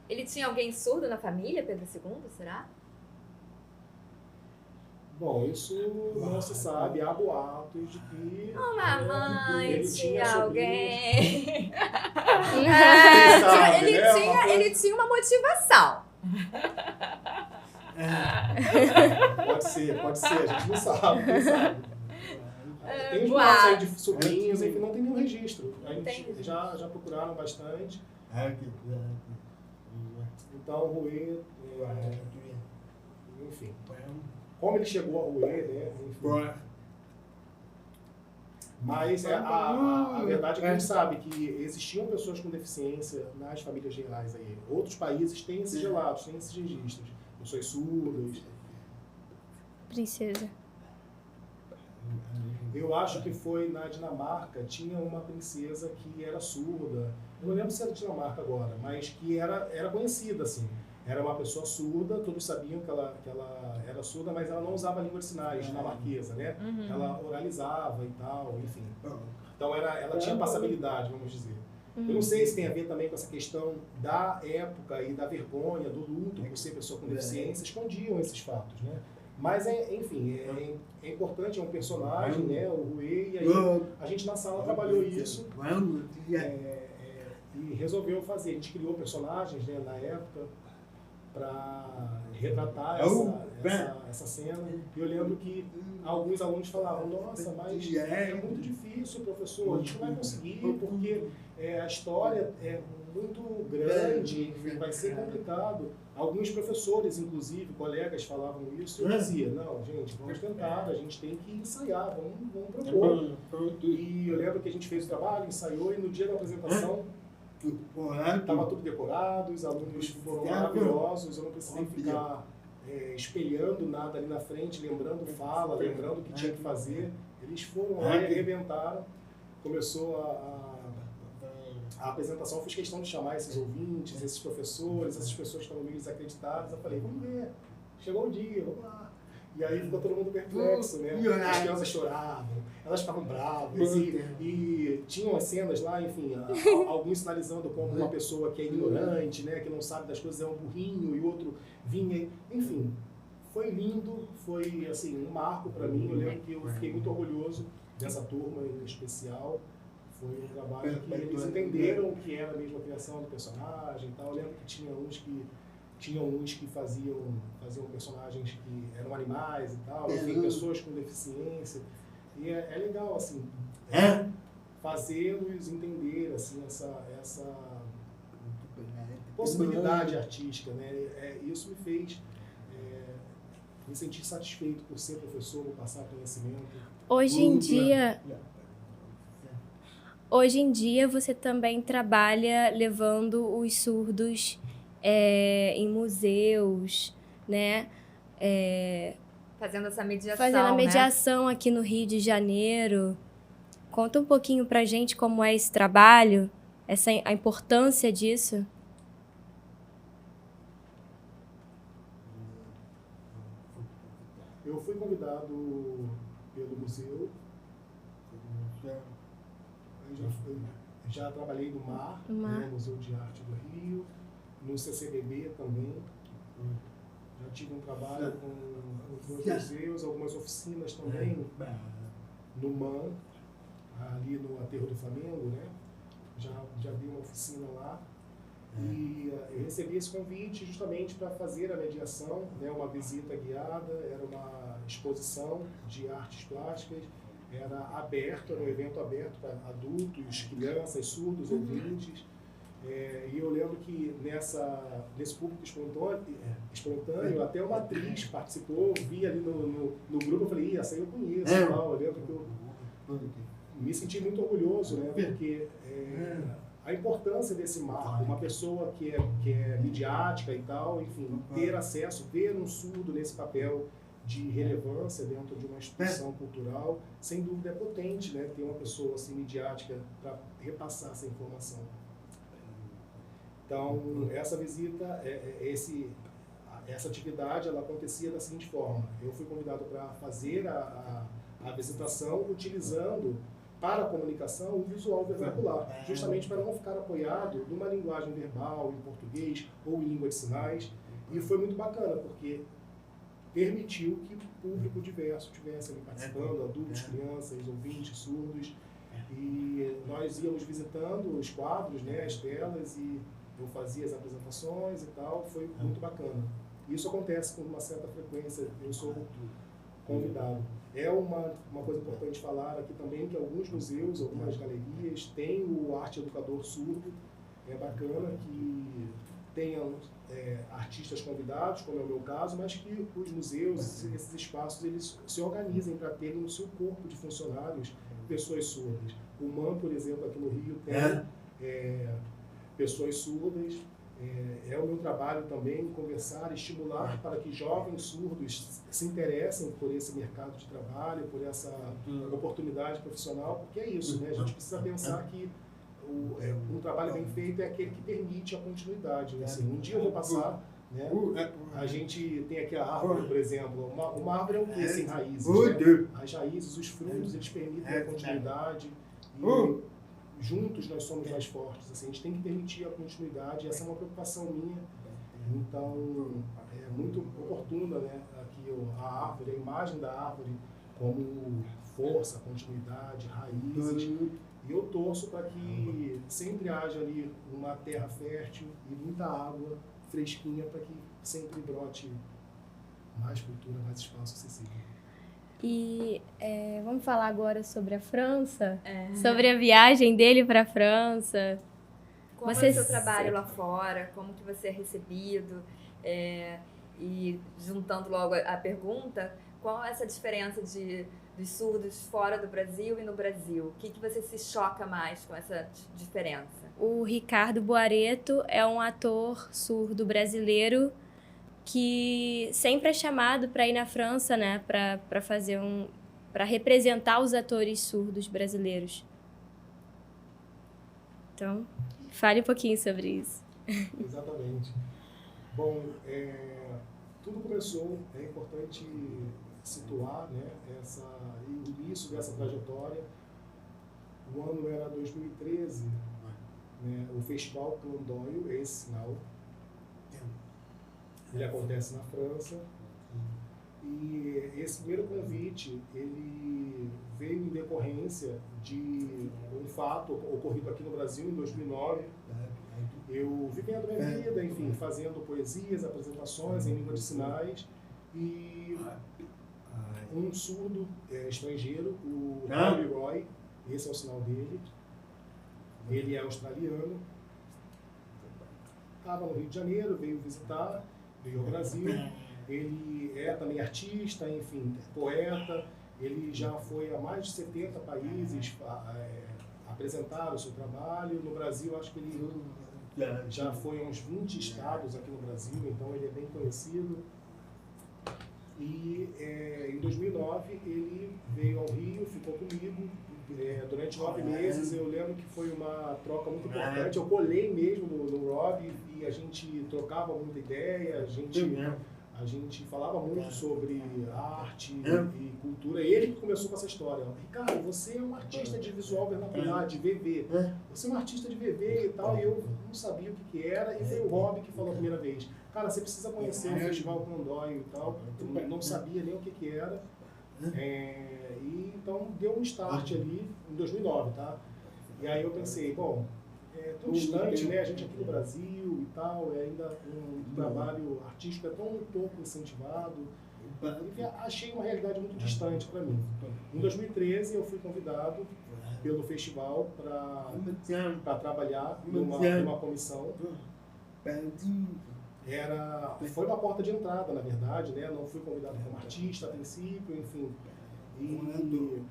Ele tinha alguém surdo na família, Pedro II, será? Bom, isso não se sabe, há boatos de que Mamãe, tinha alguém. Sabe, Ele tinha uma motivação. Pode ser, a gente não sabe, quem sabe. Tem os boatos boatos aí de sobrinhos, enfim, não tem nenhum registro. A gente já procuraram bastante. Então, o Rouet, enfim, como ele chegou a Rouet, né? Enfim. Mas a verdade é que a gente sabe que existiam pessoas com deficiência nas famílias reais aí. Outros países têm esses relatos, têm esses registros. Pessoas surdas. Princesa. Eu acho que foi na Dinamarca, tinha uma princesa que era surda. Eu não lembro se era Dinamarca agora, mas que era conhecida, assim. Era uma pessoa surda, todos sabiam que ela era surda, mas ela não usava a língua de sinais dinamarquesa, né? Ela oralizava e tal, enfim. Então ela tinha passabilidade, vamos dizer. Eu não sei se tem a ver também com essa questão da época e da vergonha, do luto, por ser pessoa com deficiência, escondiam esses fatos, né? Mas, enfim, é importante, é um personagem, né? O Rui, e aí a gente na sala trabalhou isso e resolveu fazer. A gente criou personagens, né, na época, para retratar essa cena. E eu lembro que alguns alunos falavam, nossa, mas é muito difícil, professor, a gente não vai conseguir, porque a história é muito grande, vai ser complicado. Alguns professores, inclusive, colegas falavam isso, e eu dizia, não, gente, vamos tentar, a gente tem que ensaiar, vamos propor. E eu lembro que a gente fez o trabalho, ensaiou, e no dia da apresentação, estava tudo decorado, os alunos foram maravilhosos, eu não precisei ficar espelhando nada ali na frente, lembrando fala, lembrando o que tinha que fazer. Eles foram lá e arrebentaram. Começou a apresentação, eu fiz questão de chamar esses ouvintes, esses professores, essas pessoas que estavam meio desacreditadas. Eu falei, vamos ver, chegou o dia, vamos lá. E aí ficou todo mundo perplexo, né? As crianças choravam, elas ficavam bravas e tinham as cenas lá, enfim, alguns sinalizando como uma pessoa que é ignorante, né? Que não sabe das coisas, é um burrinho, e o outro vinha, enfim. Foi lindo, foi assim, um marco para mim. Eu lembro que eu fiquei muito orgulhoso dessa turma em especial. Foi um trabalho que eles entenderam o que era mesmo a criação do personagem e tal. Eu lembro que tinha uns que faziam personagens que eram animais e tal, enfim, pessoas com deficiência. E é legal, assim, fazê-los entender, assim, essa possibilidade artística, né? Isso me fez me sentir satisfeito por ser professor, por passar conhecimento. Hoje em dia você também trabalha levando os surdos em museus, né? Fazendo essa mediação, fazendo a mediação, né? Aqui no Rio de Janeiro. Conta um pouquinho pra gente como é esse trabalho, a importância disso. Eu fui convidado pelo museu. Já trabalhei no MAR, né, Museu de Arte do Rio, no CCBB também. Já tive um trabalho com os dois museus, algumas oficinas também no MAN, ali no Aterro do Flamengo, né? Já vi uma oficina lá. E eu recebi esse convite justamente para fazer a mediação, né, uma visita guiada, era uma exposição de artes plásticas, era aberto, era um evento aberto para adultos, crianças, surdos, ouvintes. E eu lembro que nesse público espontâneo, até uma atriz participou, vi ali no grupo, eu falei, essa aí eu conheço, tal. Eu lembro que eu me senti muito orgulhoso, né, porque a importância desse marco, uma pessoa que é midiática e tal, enfim, ter acesso, ver um surdo nesse papel de relevância dentro de uma instituição cultural, sem dúvida é potente, né? Ter uma pessoa assim midiática para repassar essa informação. Então, essa visita, essa atividade, ela acontecia da seguinte forma. Eu fui convidado para fazer a visitação utilizando para a comunicação o visual vernacular, justamente para não ficar apoiado numa linguagem verbal, em português ou em língua de sinais. E foi muito bacana, porque permitiu que público diverso estivesse ali participando, adultos, crianças, ouvintes, surdos. E nós íamos visitando os quadros, né, as telas, e eu fazia as apresentações e tal, foi muito bacana. Isso acontece com uma certa frequência, eu sou convidado. É uma coisa importante falar aqui também que alguns museus, algumas galerias têm o arte educador surdo. É bacana que tenham artistas convidados, como é o meu caso, mas que os museus, esses espaços, eles se organizem para terem no seu corpo de funcionários pessoas surdas. O MAN, por exemplo, aqui no Rio tem pessoas surdas. É o meu trabalho também conversar, estimular para que jovens surdos se interessem por esse mercado de trabalho, por essa oportunidade profissional, porque é isso, né? A gente precisa pensar que um trabalho bem feito é aquele que permite a continuidade. Né? Assim, um dia eu vou passar, né? A gente tem aqui a árvore, por exemplo. Uma árvore é o quê? Sem raízes. Né? As raízes, os frutos, eles permitem a continuidade. E juntos nós somos mais fortes. Assim, a gente tem que permitir a continuidade. Essa é uma preocupação minha. Então, é muito oportuna, né? Aqui a árvore, a imagem da árvore como força, continuidade, raízes. E eu torço para que sempre haja ali uma terra fértil e muita água fresquinha para que sempre brote mais cultura, mais espaço acessível. E vamos falar agora sobre a França? Sobre a viagem dele para a França. Como é o seu trabalho lá fora? Como que você é recebido? E juntando logo a pergunta, qual é essa diferença dos surdos fora do Brasil e no Brasil? O que você se choca mais com essa diferença? O Ricardo Boareto é um ator surdo brasileiro que sempre é chamado para ir na França, né, para representar os atores surdos brasileiros. Então, fale um pouquinho sobre isso. Exatamente. Bom, tudo começou, é importante situar, né, o início dessa trajetória. O ano era 2013, né, o Festival Conan Doyle, esse sinal. Ele acontece na França. E esse primeiro convite, ele veio em decorrência de um fato ocorrido aqui no Brasil em 2009. Eu vivendo minha vida, enfim, fazendo poesias, apresentações em língua de sinais, e um surdo estrangeiro, o Harry Roy, esse é o sinal dele, ele é australiano, estava no Rio de Janeiro, veio visitar, veio ao Brasil. Ele é também artista, enfim, poeta. Ele já foi a mais de 70 países apresentar o seu trabalho. No Brasil, acho que ele já foi a uns 20 estados aqui no Brasil, então ele é bem conhecido. E em 2009 ele veio ao Rio, ficou comigo. Durante 9 meses, eu lembro que foi uma troca muito importante. Eu colei mesmo no Rob e a gente trocava muita ideia, a gente falava muito sobre arte e cultura. Ele que começou com essa história. Ricardo, você é um artista de visual vernacular, de VV. Você é um artista de VV e tal. E eu não sabia o que era. E foi o Rob que falou a primeira vez. Cara, você precisa conhecer o Festival Conan Doyle e tal. Eu não sabia nem o que era. E então deu um start ali em 2009, tá? E aí eu pensei, bom, tão distante, né? A gente aqui no Brasil e tal, ainda um trabalho artístico tão pouco incentivado. E achei uma realidade muito distante para mim. Em 2013 eu fui convidado pelo festival para trabalhar numa comissão. Foi uma porta de entrada, na verdade, né? Não fui convidado como artista a princípio, enfim. E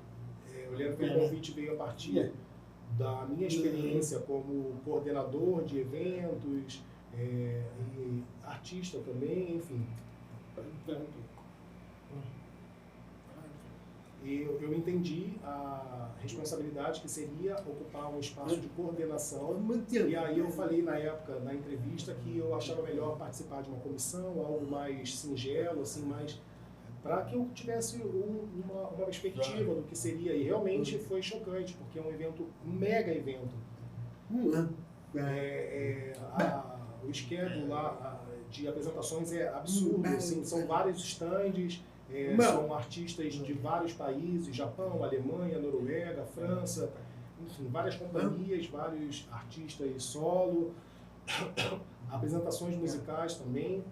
eu lembro que o convite veio a partir da minha experiência como coordenador de eventos, e artista também, enfim. E eu entendi a responsabilidade que seria ocupar um espaço de coordenação. E aí eu falei na época, na entrevista, que eu achava melhor participar de uma comissão, algo mais singelo, assim, mais para que eu tivesse uma perspectiva do que seria. E realmente foi chocante, porque é um evento, um mega evento. O schedule lá de apresentações é absurdo, assim, são vários stands. São artistas de vários países, Japão, Alemanha, Noruega, França, enfim, várias companhias, vários artistas solo, apresentações musicais também,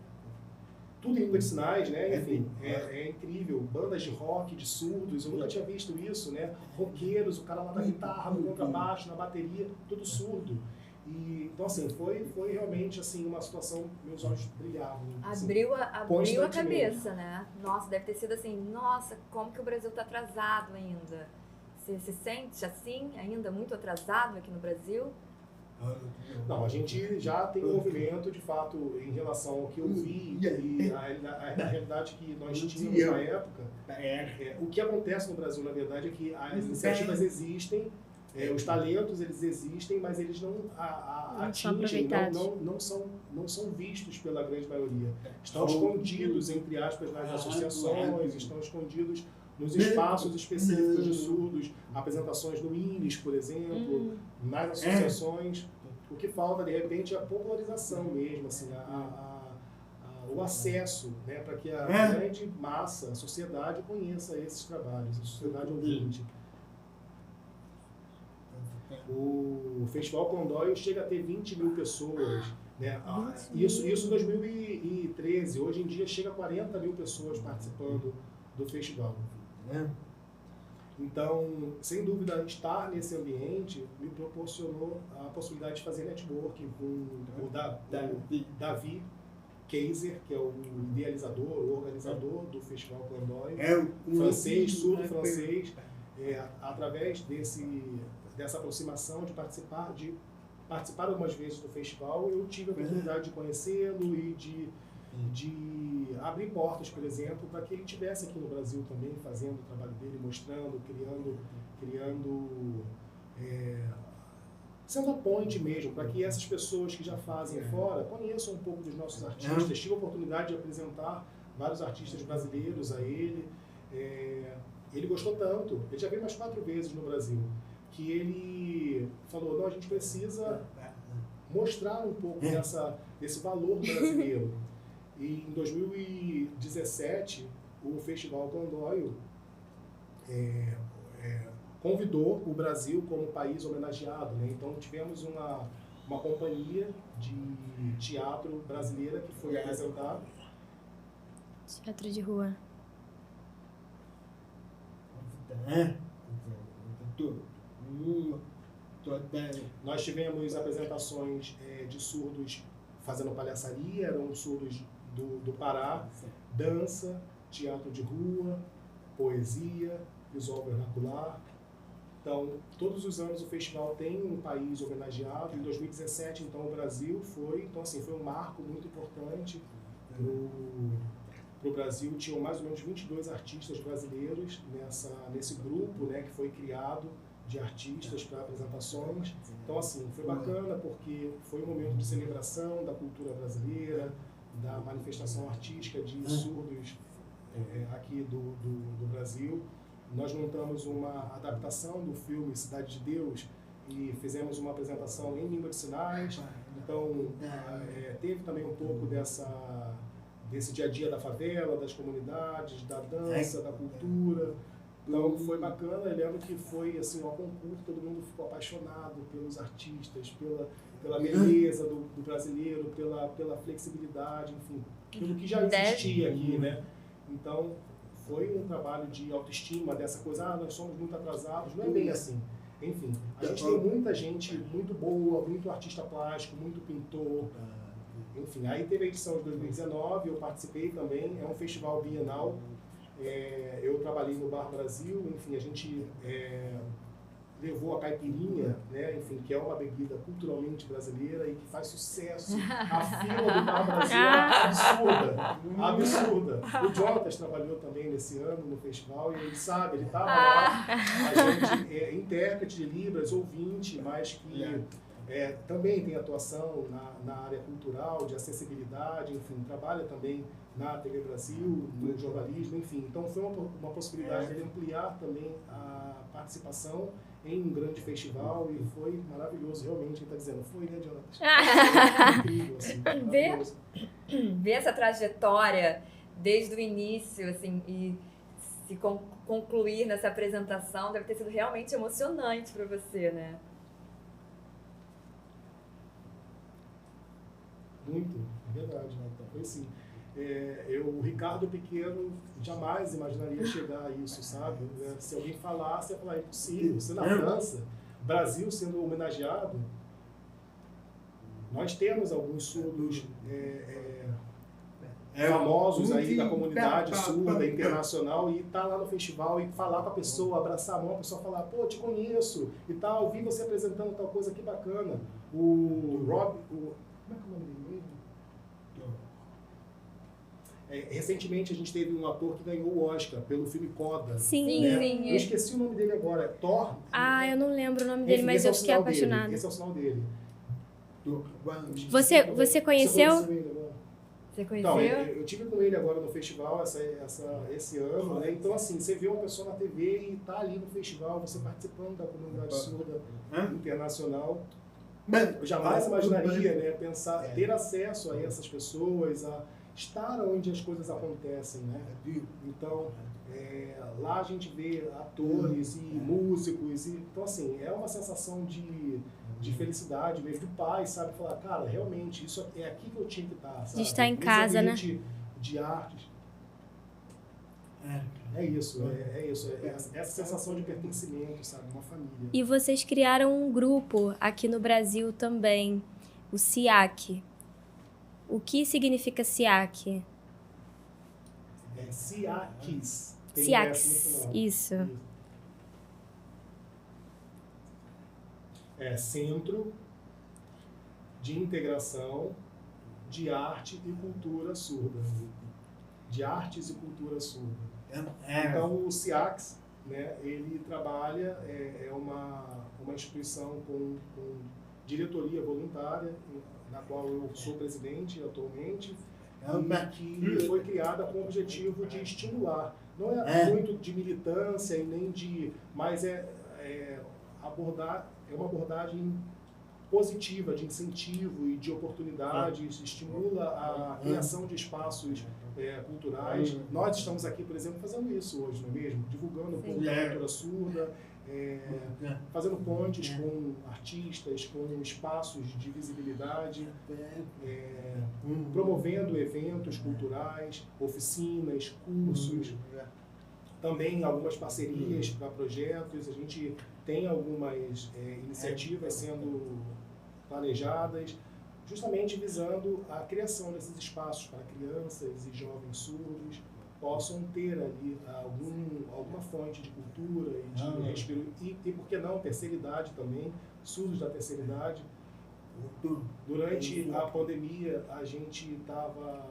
tudo em língua de sinais, né? Enfim, é incrível, bandas de rock, de surdos, eu nunca tinha visto isso, né? Roqueiros, o cara lá na guitarra, no contrabaixo, na bateria, tudo surdo. E, então, assim, foi realmente assim, uma situação, meus olhos brilhavam. Assim, abriu a cabeça, né? Nossa, deve ter sido assim, nossa, como que o Brasil está atrasado ainda. Você se sente assim, ainda muito atrasado aqui no Brasil? Não, a gente já tem um movimento, de fato, em relação ao que eu vi e a realidade que nós tínhamos na época. O que acontece no Brasil, na verdade, é que as iniciativas existem, os talentos eles existem, mas eles não atingem, não são vistos pela grande maioria. Estão escondidos, entre aspas, nas associações, estão escondidos nos espaços específicos de surdos, apresentações no INES, por exemplo, nas associações. O que falta, de repente, é a popularização mesmo, assim, o acesso, né, para que a grande massa, a sociedade, conheça esses trabalhos, a sociedade ouvinte. O Festival Condóio chega a ter 20 mil pessoas, né? Isso em 2013. Hoje em dia chega a 40 mil pessoas participando do festival. Então, sem dúvida, estar nesse ambiente me proporcionou a possibilidade de fazer networking com o Davi Kaiser, que é o idealizador, o organizador do Festival Condóio, francês, sul-francês, através dessa aproximação de participar algumas vezes do festival, eu tive a oportunidade de conhecê-lo e de abrir portas, por exemplo, para que ele estivesse aqui no Brasil também, fazendo o trabalho dele, mostrando, criando sendo a ponte mesmo, para que essas pessoas que já fazem fora conheçam um pouco dos nossos artistas. Tive a oportunidade de apresentar vários artistas brasileiros a ele. Ele gostou tanto, ele já veio mais 4 vezes no Brasil, que ele falou, não, a gente precisa mostrar um pouco desse valor brasileiro. E em 2017, o Festival Condóio convidou o Brasil como país homenageado, né? Então tivemos uma companhia de teatro brasileira que foi apresentar. Teatro de rua. Nós tivemos apresentações de surdos fazendo palhaçaria, eram surdos do Pará, dança, teatro de rua, poesia, visual vernacular. Então, todos os anos o festival tem um país homenageado. Em 2017, então, o Brasil foi. Então, assim, foi um marco muito importante para o Brasil. Tinham mais ou menos 22 artistas brasileiros nesse grupo, né, que foi criado de artistas para apresentações. Então, assim, foi bacana porque foi um momento de celebração da cultura brasileira, da manifestação artística de surdos aqui do Brasil. Nós montamos uma adaptação do filme Cidade de Deus e fizemos uma apresentação em língua de sinais. Então, teve também um pouco desse dia a dia da favela, das comunidades, da dança, da cultura. Então, foi bacana. Eu lembro que foi assim, um concurso, todo mundo ficou apaixonado pelos artistas, pela beleza do brasileiro, pela flexibilidade, enfim, pelo que já existia aqui, né? Então, foi um trabalho de autoestima, dessa coisa, nós somos muito atrasados, não é bem assim. Enfim, a gente tem muita gente muito boa, muito artista plástico, muito pintor. Enfim, aí teve a edição de 2019, eu participei também, é um festival bienal. Eu trabalhei no Bar Brasil, enfim, a gente levou a caipirinha, né, enfim, que é uma bebida culturalmente brasileira e que faz sucesso. A fila do Bar Brasil é absurda. O Jonatas trabalhou também nesse ano no festival e ele sabe, ele estava lá. A gente é intérprete de Libras, ouvinte, mas que também tem atuação na área cultural, de acessibilidade, enfim, trabalha também na TV Brasil, no jornalismo, enfim. Então foi uma possibilidade dele ampliar também a participação em um grande festival e foi maravilhoso, realmente. Ele está dizendo, foi, né, Jonatas? Foi incrível, assim, ver essa trajetória desde o início, assim, e se concluir nessa apresentação deve ter sido realmente emocionante para você, né? Muito, é verdade, né? Foi sim. O Ricardo Pequeno jamais imaginaria chegar a isso, sabe? Se alguém falasse, ia falar, é impossível. Você na França, Brasil sendo homenageado, nós temos alguns surdos famosos aí da comunidade surda internacional e estar lá no festival e falar com a pessoa, abraçar a mão, a pessoa falar, pô, te conheço e tal, vi você apresentando tal coisa, que bacana. O Rob, como é que é o nome dele mesmo? Recentemente a gente teve um ator que ganhou o Oscar pelo filme Coda. Sim, né? sim. Eu esqueci o nome dele agora, é Thor. Eu não lembro o nome dele, mas eu fiquei apaixonada. Esse é o sinal dele. Você conheceu? Você conheceu? Então, eu tive com ele agora no festival esse ano, né? Então, assim, você vê uma pessoa na TV e tá ali no festival, você participando da comunidade surda internacional. Eu jamais imaginaria, né, pensar, ter acesso a essas pessoas, a estar onde as coisas acontecem, né? Então, lá a gente vê atores e músicos, então, assim, é uma sensação de felicidade mesmo, do pai, sabe? Falar, cara, realmente, isso é aqui que eu tinha que estar, sabe? De estar em casa, né? De artes. É isso, essa sensação de pertencimento, sabe? Uma família. E vocês criaram um grupo aqui no Brasil também, o SIAC. O que significa SIAC? SIACs. SIACs, isso. É Centro de Integração de Arte e Cultura Surda. De Artes e Cultura Surda. Então, o SIACs, né, ele trabalha, é uma instituição com diretoria voluntária, na qual eu sou presidente atualmente, e que foi criada com o objetivo de estimular. Não é muito de militância e nem de... mas é uma abordagem positiva, de incentivo e de oportunidades, estimula a criação de espaços culturais. Nós estamos aqui, por exemplo, fazendo isso hoje, não é mesmo? Divulgando um pouco da cultura surda, fazendo pontes com artistas, com espaços de visibilidade, promovendo eventos culturais, oficinas, cursos, também algumas parcerias para projetos. A gente tem algumas iniciativas sendo planejadas, justamente visando a criação desses espaços para crianças e jovens surdos possam ter ali alguma fonte de cultura e de respiro, e por que não, terceira idade também, surdos da terceira idade. Durante a pandemia, a gente estava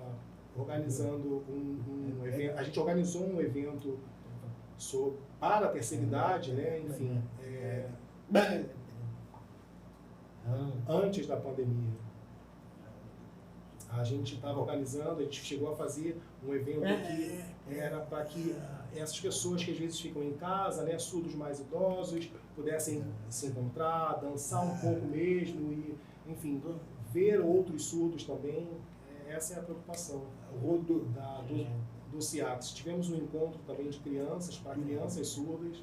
organizando um evento, a gente organizou um evento para a terceira idade, né? Enfim, antes da pandemia. A gente estava organizando, a gente chegou a fazer um evento que era para que essas pessoas que às vezes ficam em casa, né, surdos mais idosos, pudessem se encontrar, dançar um pouco mesmo e, enfim, ver outros surdos também. Essa é a preocupação do SIACs. Tivemos um encontro também de crianças, para crianças surdas.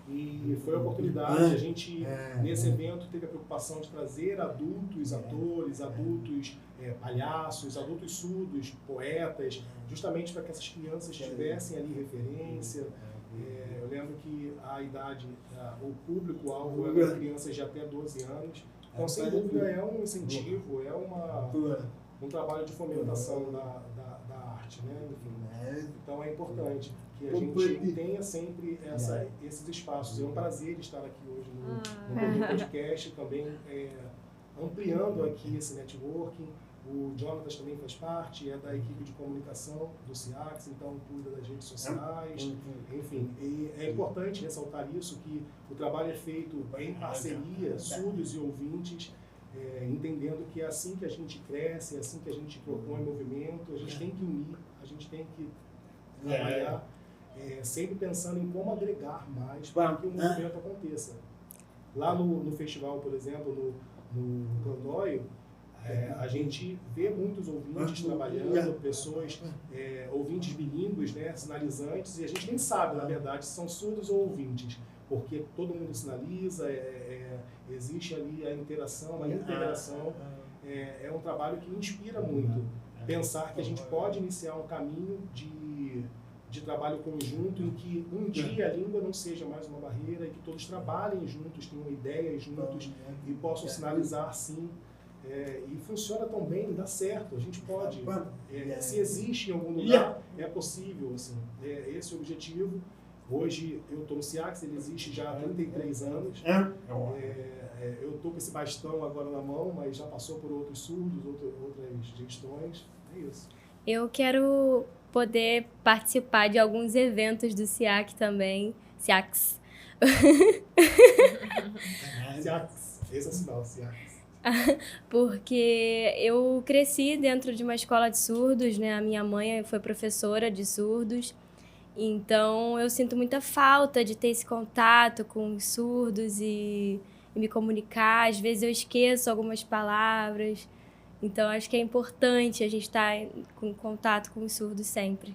E foi a oportunidade, a gente, nesse evento, teve a preocupação de trazer adultos, atores, adultos palhaços, adultos surdos, poetas, justamente para que essas crianças tivessem ali referência. Eu lembro que a idade, o público-alvo eram crianças de até 12 anos. Então, sem dúvida, é um incentivo, é um trabalho de fomentação da arte, né? Enfim, então, é importante que a gente tenha sempre esses espaços. É um prazer estar aqui hoje no podcast, também ampliando aqui esse networking. O Jonatas também faz parte, é da equipe de comunicação do SIACs, então cuida das redes sociais, enfim. E é importante ressaltar isso, que o trabalho é feito em parceria, surdos e ouvintes, entendendo que é assim que a gente cresce, é assim que a gente propõe movimento, a gente tem que unir, a gente tem que trabalhar, sempre pensando em como agregar mais para que o movimento aconteça. Lá no festival, por exemplo, no Candóio, a gente vê muitos ouvintes trabalhando, pessoas, ouvintes bilíngues, né, sinalizantes, e a gente nem sabe, na verdade, se são surdos ou ouvintes, porque todo mundo sinaliza, existe ali a interação, a integração. É um trabalho que me inspira muito. Pensar que a gente pode iniciar um caminho de trabalho conjunto em que um dia a língua não seja mais uma barreira e que todos trabalhem juntos, tenham ideias juntos e possam sinalizar, sim, e funciona tão bem, dá certo, a gente pode. Se existe em algum lugar, é possível, assim. Esse é o objetivo. Hoje eu estou no SIACS, ele existe já há 33 anos. Eu estou com esse bastão agora na mão, mas já passou por outros surdos, outras gestões. É isso. Eu quero poder participar de alguns eventos do SIAC também. SIACS. SIACS, esse é o sinal, SIACS. Porque eu cresci dentro de uma escola de surdos, né? A minha mãe foi professora de surdos. Então, eu sinto muita falta de ter esse contato com os surdos e me comunicar. Às vezes eu esqueço algumas palavras. Então, acho que é importante a gente estar com contato com os surdos sempre.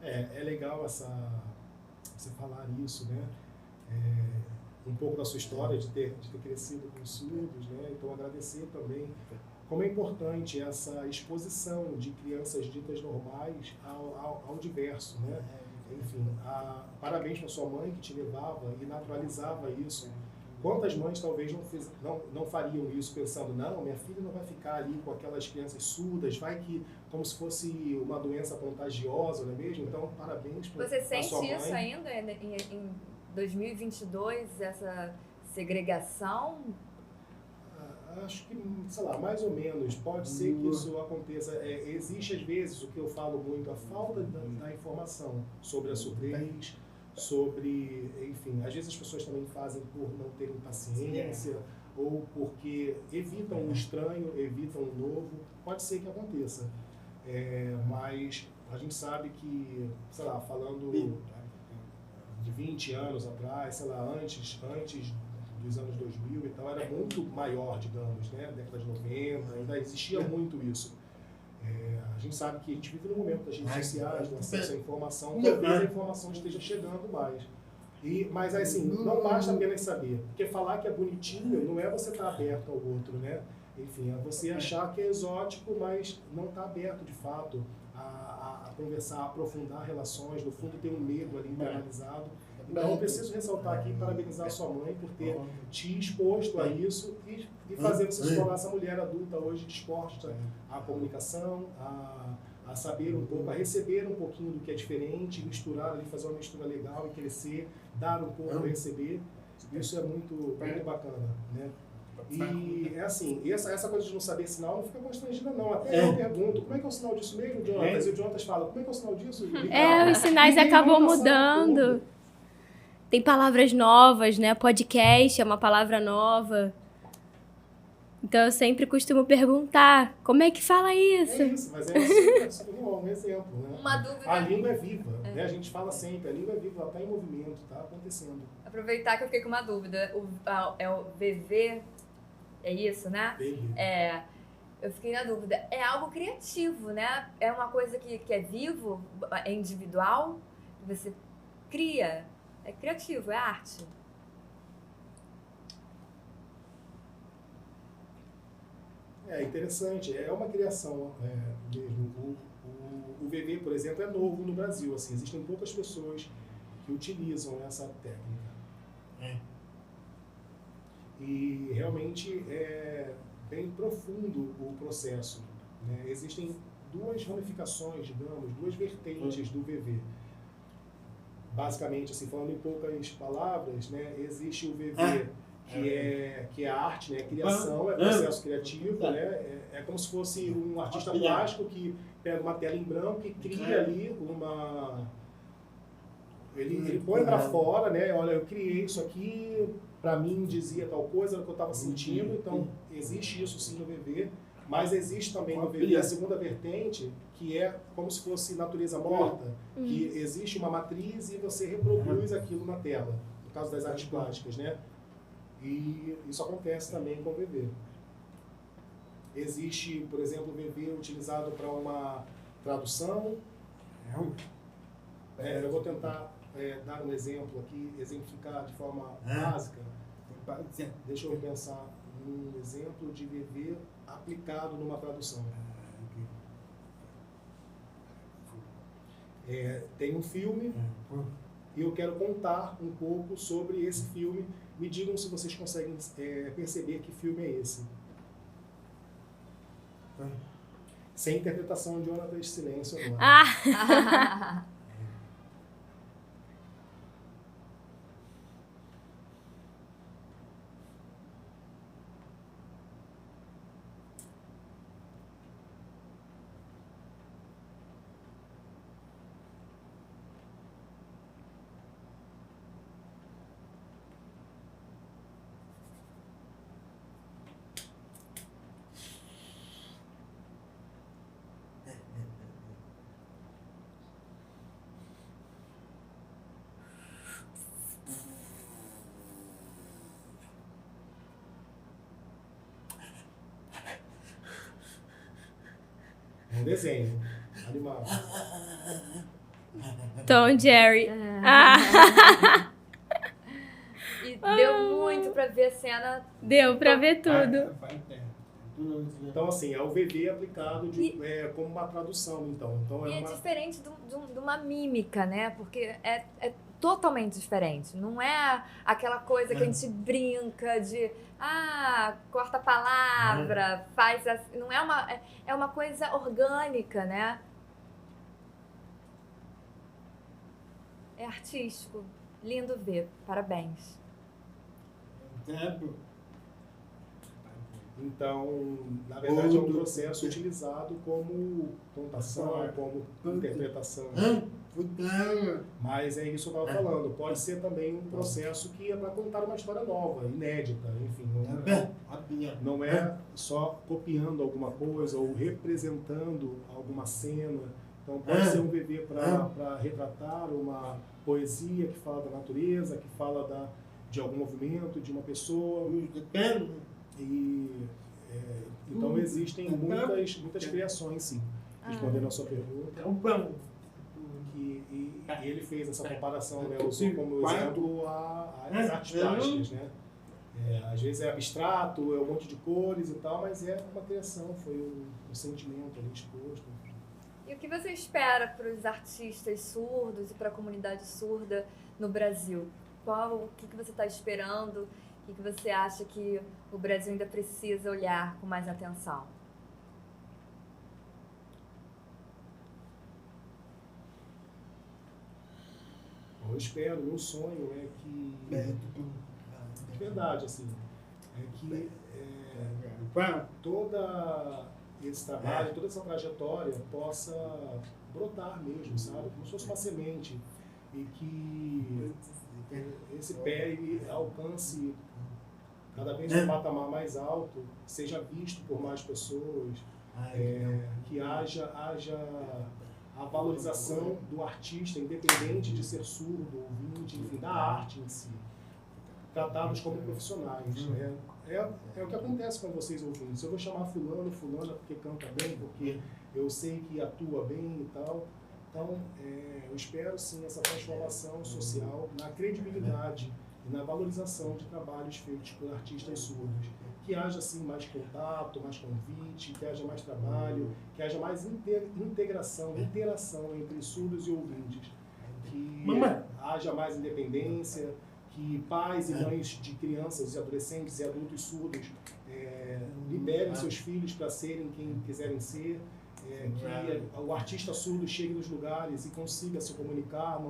É legal você falar isso, né? Um pouco da sua história de ter crescido com os surdos, né? Então, agradecer também como é importante essa exposição de crianças ditas normais ao diverso, né? Enfim, parabéns para sua mãe que te levava e naturalizava isso. Quantas mães talvez não fariam isso pensando, não, minha filha não vai ficar ali com aquelas crianças surdas, vai que como se fosse uma doença contagiosa, não é mesmo? Então, parabéns para sua mãe. Você sente isso ainda em 2022, essa segregação? Acho que, sei lá, mais ou menos. Pode ser que isso aconteça. Existe, às vezes, o que eu falo muito, a falta da informação sobre a surdez, sobre, enfim, às vezes as pessoas também fazem por não terem paciência ou porque evitam o estranho, evitam o novo. Pode ser que aconteça. Mas a gente sabe que, sei lá, falando de 20 anos atrás, sei lá, antes dos anos 2000 e tal, era muito maior, digamos, né? Década de 90, ainda existia muito isso. A gente sabe que a gente vive no momento das redes sociais, do acesso à informação, talvez a informação esteja chegando mais. Mas, assim, não basta apenas saber, porque falar que é bonitinho não é você estar aberto ao outro, né? Enfim, é você achar que é exótico, mas não estar aberto, de fato, a conversar, a aprofundar relações, no fundo ter um medo ali internalizado. Então, eu preciso ressaltar aqui e parabenizar a sua mãe por ter te exposto a isso e fazer você se tornar essa mulher adulta hoje disposta à comunicação, a saber um pouco, a receber um pouquinho do que é diferente, misturar ali, fazer uma mistura legal e crescer, dar um pouco, receber. Isso é muito, muito bacana, né? E é assim, essa coisa de não saber sinal não fica constrangida não. Até eu pergunto, como é que é o sinal disso mesmo, Jonatas? E o Jonatas fala, como é que é o sinal disso? Os sinais acabam mudando. Tem palavras novas, né? Podcast é uma palavra nova. Então eu sempre costumo perguntar, como é que fala isso? É isso, mas um exemplo, né? Uma dúvida. A língua é viva, né? A gente fala sempre, a língua é viva, ela está em movimento, está acontecendo. Aproveitar que eu fiquei com uma dúvida. O VV, é isso, né? Eu fiquei na dúvida. É algo criativo, né? É uma coisa que é vivo, é individual, que você cria. É criativo, é arte. É interessante, é uma criação mesmo. O VV, por exemplo, é novo no Brasil. Assim, existem poucas pessoas que utilizam essa técnica. E realmente é bem profundo o processo, né? Existem duas ramificações, digamos, duas vertentes do VV. Basicamente, assim, falando em poucas palavras, né, existe o VV que é a arte, né, criação, é processo criativo, né, é como se fosse um artista plástico que pega uma tela em branco e cria ali ele põe para fora, né, olha, eu criei isso aqui, para mim dizia tal coisa, era o que eu estava sentindo, então existe isso sim no VV, mas existe também no VV a segunda vertente, que é como se fosse natureza morta, que existe uma matriz e você reproduz aquilo na tela, no caso das artes plásticas, né? E isso acontece também com o VV. Existe, por exemplo, o VV utilizado para uma tradução. Eu vou tentar dar um exemplo aqui, exemplificar de forma básica. Deixa eu pensar num exemplo de VV aplicado numa tradução. Tem um filme e eu quero contar um pouco sobre esse filme. Me digam se vocês conseguem perceber que filme é esse. Sem interpretação de Jonathan de Silêncio agora. Ah! Um desenho animado. Tom e Jerry. E deu muito pra ver a cena. Deu pra ver tudo. Então, assim, é o VV aplicado como uma tradução, então. E é diferente de uma mímica, né? Porque é totalmente diferente. Não é aquela coisa que a gente brinca de corta a palavra, faz assim. Não é uma coisa orgânica, né? É artístico. Lindo ver. Parabéns. Então, na verdade, é um processo utilizado como contação, como interpretação. Mas é isso que eu estava falando. Pode ser também um processo que é para contar uma história nova, inédita, enfim. Não é só copiando alguma coisa ou representando alguma cena. Então, pode ser um VV para retratar uma poesia que fala da natureza, que fala de algum movimento, de uma pessoa. Então existem muitas criações, sim. Respondendo a sua pergunta. E ele fez essa comparação, né? Usou como exemplo as artes plásticas, né? Às vezes é abstrato, é um monte de cores e tal, mas é uma criação, foi um sentimento ali exposto. E o que você espera para os artistas surdos e para a comunidade surda no Brasil? O que você está esperando? O que você acha que o Brasil ainda precisa olhar com mais atenção? Eu espero, meu sonho é que, de verdade, assim, é que todo esse trabalho, toda essa trajetória possa brotar mesmo, sabe? Como se fosse uma semente e que esse pé ele alcance cada vez um patamar mais alto, seja visto por mais pessoas, que haja a valorização do artista, independente de ser surdo, ouvinte, enfim, da arte em si, tratados como profissionais. É o que acontece com vocês ouvintes. Eu vou chamar fulano, fulana porque canta bem, porque eu sei que atua bem e tal. Então, eu espero sim essa transformação social na credibilidade e na valorização de trabalhos feitos por artistas surdos. Que haja assim mais contato, mais convite, que haja mais trabalho, que haja mais interação entre surdos e ouvintes. Que haja mais independência, que pais e mães de crianças e adolescentes e adultos surdos liberem seus filhos para serem quem quiserem ser, que o artista surdo chegue nos lugares e consiga se comunicar,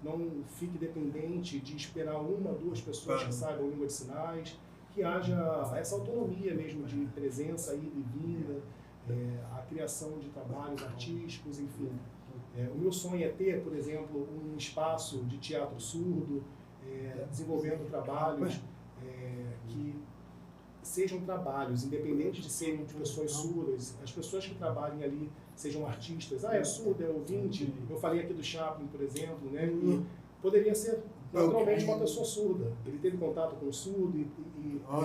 não fique dependente de esperar uma, duas pessoas que saibam língua de sinais, que haja essa autonomia mesmo de presença, ida e vinda, a criação de trabalhos artísticos, enfim. O meu sonho é ter, por exemplo, um espaço de teatro surdo, desenvolvendo trabalhos que sejam trabalhos, independente de serem de pessoas surdas, as pessoas que trabalhem ali sejam artistas. É surdo, é ouvinte. Eu falei aqui do Chaplin, por exemplo, né? E poderia ser naturalmente uma pessoa surda. Ele teve contato com o surdo e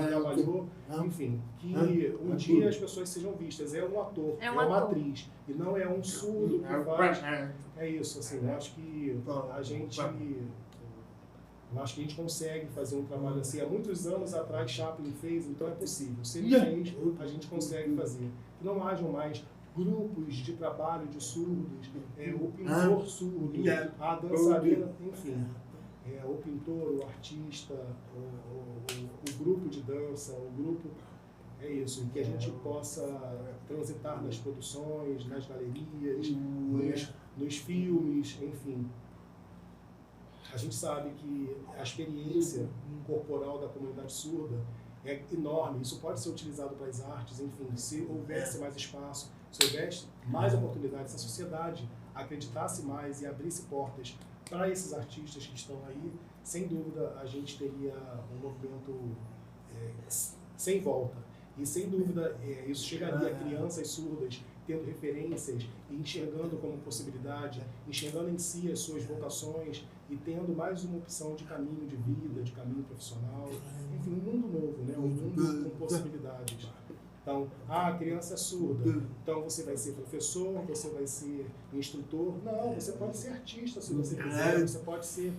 trabalhou, enfim, que um dia as pessoas sejam vistas. É um ator, é uma atriz, e não é um surdo que faz. É isso, assim, eu acho que a gente consegue fazer um trabalho assim. Há muitos anos atrás Chaplin fez, então é possível. Se ele fez, a gente consegue fazer. Que não hajam mais grupos de trabalho de surdos, o pintor surdo, a dançarina, enfim. o pintor, o artista, o grupo de dança, o grupo... É isso, que a gente possa transitar nas produções, nas galerias, nos filmes, enfim. A gente sabe que a experiência corporal da comunidade surda é enorme. Isso pode ser utilizado para as artes, enfim, se houvesse mais espaço, se houvesse mais oportunidades, se a sociedade acreditasse mais e abrisse portas para esses artistas que estão aí, sem dúvida a gente teria um movimento sem volta. E sem dúvida isso chegaria a crianças surdas tendo referências e enxergando como possibilidade, enxergando em si as suas vocações e tendo mais uma opção de caminho de vida, de caminho profissional, enfim, um mundo novo, né? Um mundo com possibilidades. Então, a criança é surda, então você vai ser professor, você vai ser instrutor. Não, você pode ser artista se você quiser, você pode ser,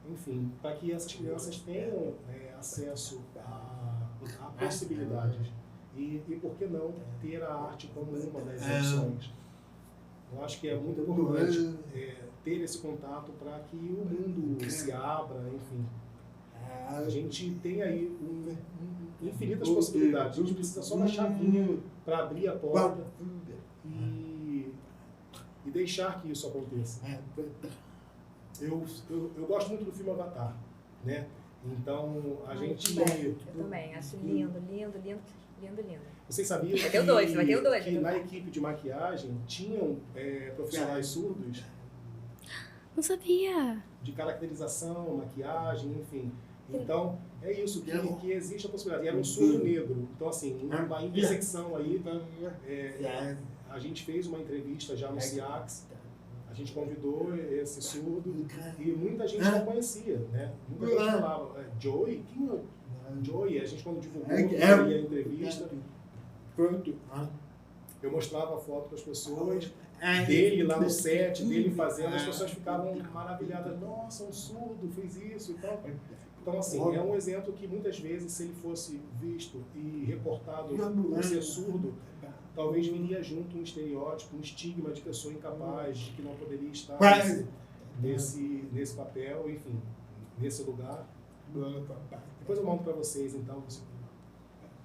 enfim, para que essas crianças tenham acesso a possibilidades. E por que não ter a arte como uma das opções? Eu acho que é muito importante ter esse contato para que o mundo se abra, enfim. A gente tem aí infinitas possibilidades. A gente precisa só da chavinha para abrir a porta e deixar que isso aconteça. Eu gosto muito do filme Avatar, né? Então, a gente... Eu também, acho lindo, lindo, lindo, lindo, lindo. Vocês sabiam vai ter o 2, vai ter o 2. Que na equipe de maquiagem tinham profissionais surdos? Não sabia. De caracterização, maquiagem, enfim. Então, é isso, que existe a possibilidade. E era um surdo negro. Então, assim, uma intersecção aí. A gente fez uma entrevista já no CIAX. A gente convidou esse surdo e muita gente não conhecia, né? Muita gente falava, Joey? Quem é Joey? A gente, quando divulgou a entrevista, eu mostrava a foto para as pessoas, dele lá no set, dele fazendo, as pessoas ficavam maravilhadas. Nossa, um surdo fez isso e tal. Então, assim, é um exemplo que muitas vezes, se ele fosse visto e reportado por ser surdo, talvez viria junto um estereótipo, um estigma de pessoa incapaz, de que não poderia estar nesse papel, enfim, nesse lugar. Depois eu mando para vocês, então,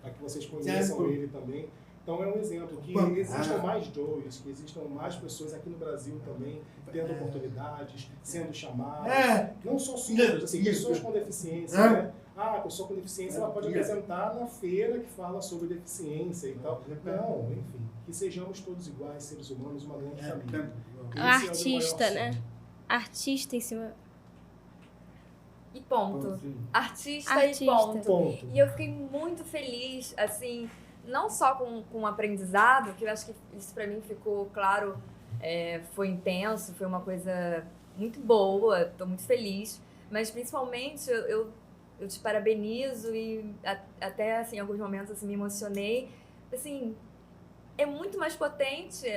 para que vocês conheçam ele também. Então é um exemplo que existam mais Joeys, que existam mais pessoas aqui no Brasil também, tendo oportunidades, sendo chamadas, não só surdos, assim, pessoas com deficiência, né? A pessoa com deficiência ela pode apresentar na feira que fala sobre deficiência e tal. Não, enfim, que sejamos todos iguais, seres humanos, uma grande família. O artista, né? Artista em cima... E ponto. Artista e ponto. E eu fiquei muito feliz, assim, não só com o aprendizado, que eu acho que isso pra mim ficou claro, foi intenso, foi uma coisa muito boa, tô muito feliz, mas principalmente eu te parabenizo e até, assim, em alguns momentos assim, me emocionei. Assim, é muito mais potente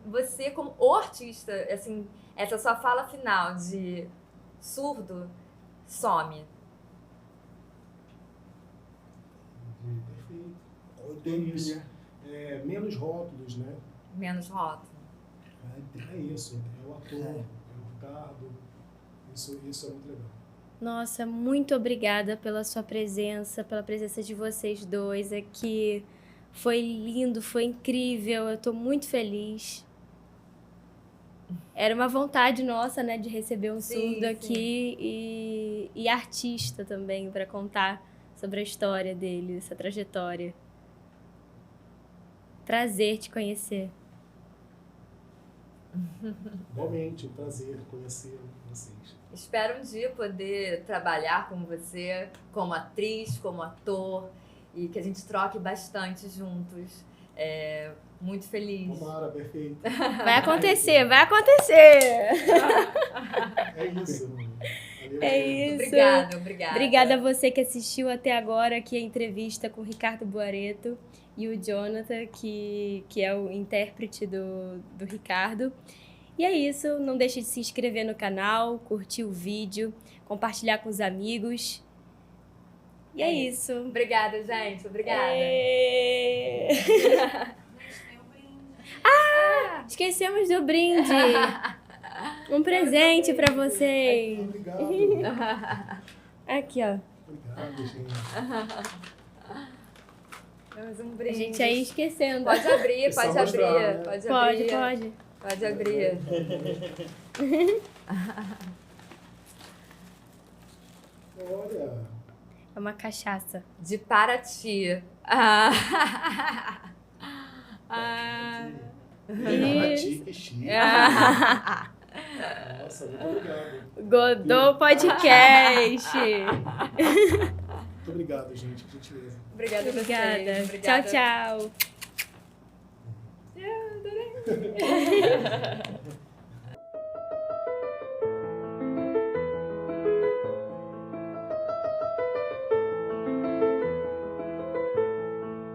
você como o artista, assim, essa sua fala final de surdo some. Perfeito. Isso. Menos rótulos, né? Menos rótulos. É isso. É o ator, é o Ricardo. Isso é muito legal. Nossa, muito obrigada pela sua presença, pela presença de vocês dois aqui. Foi lindo, foi incrível, eu tô muito feliz. Era uma vontade nossa, né, de receber um surdo aqui e artista também, para contar sobre a história dele, essa trajetória. Prazer te conhecer. Igualmente, um prazer conhecer vocês. Espero um dia poder trabalhar com você como atriz, como ator, e que a gente troque bastante juntos. Muito feliz. Tomara, perfeito. Vai acontecer, vai acontecer! É isso. É isso. Obrigada. Obrigada a você que assistiu até agora aqui a entrevista com o Ricardo Boareto e o Jonathan, que é o intérprete do Ricardo. E é isso, não deixe de se inscrever no canal, curtir o vídeo, compartilhar com os amigos. E é isso. Obrigada, gente. Obrigada. Esquecemos do brinde. Um presente pra vocês. Obrigado. Aqui, ó. Obrigado, gente. Temos um A brinde. gente aí esquecendo. Pode abrir, É só pode mostrar, abrir. né? Pode Pode, abrir. pode. Pode abrir. Olha. É uma cachaça. De Paraty. Ah. Ah. Paraty, que chique. Ah. Nossa, muito obrigado. Godô Podcast. Muito obrigado, gente. Por gentileza. Obrigada a vocês. Obrigada. Obrigada. Tchau, tchau. Eu adorei.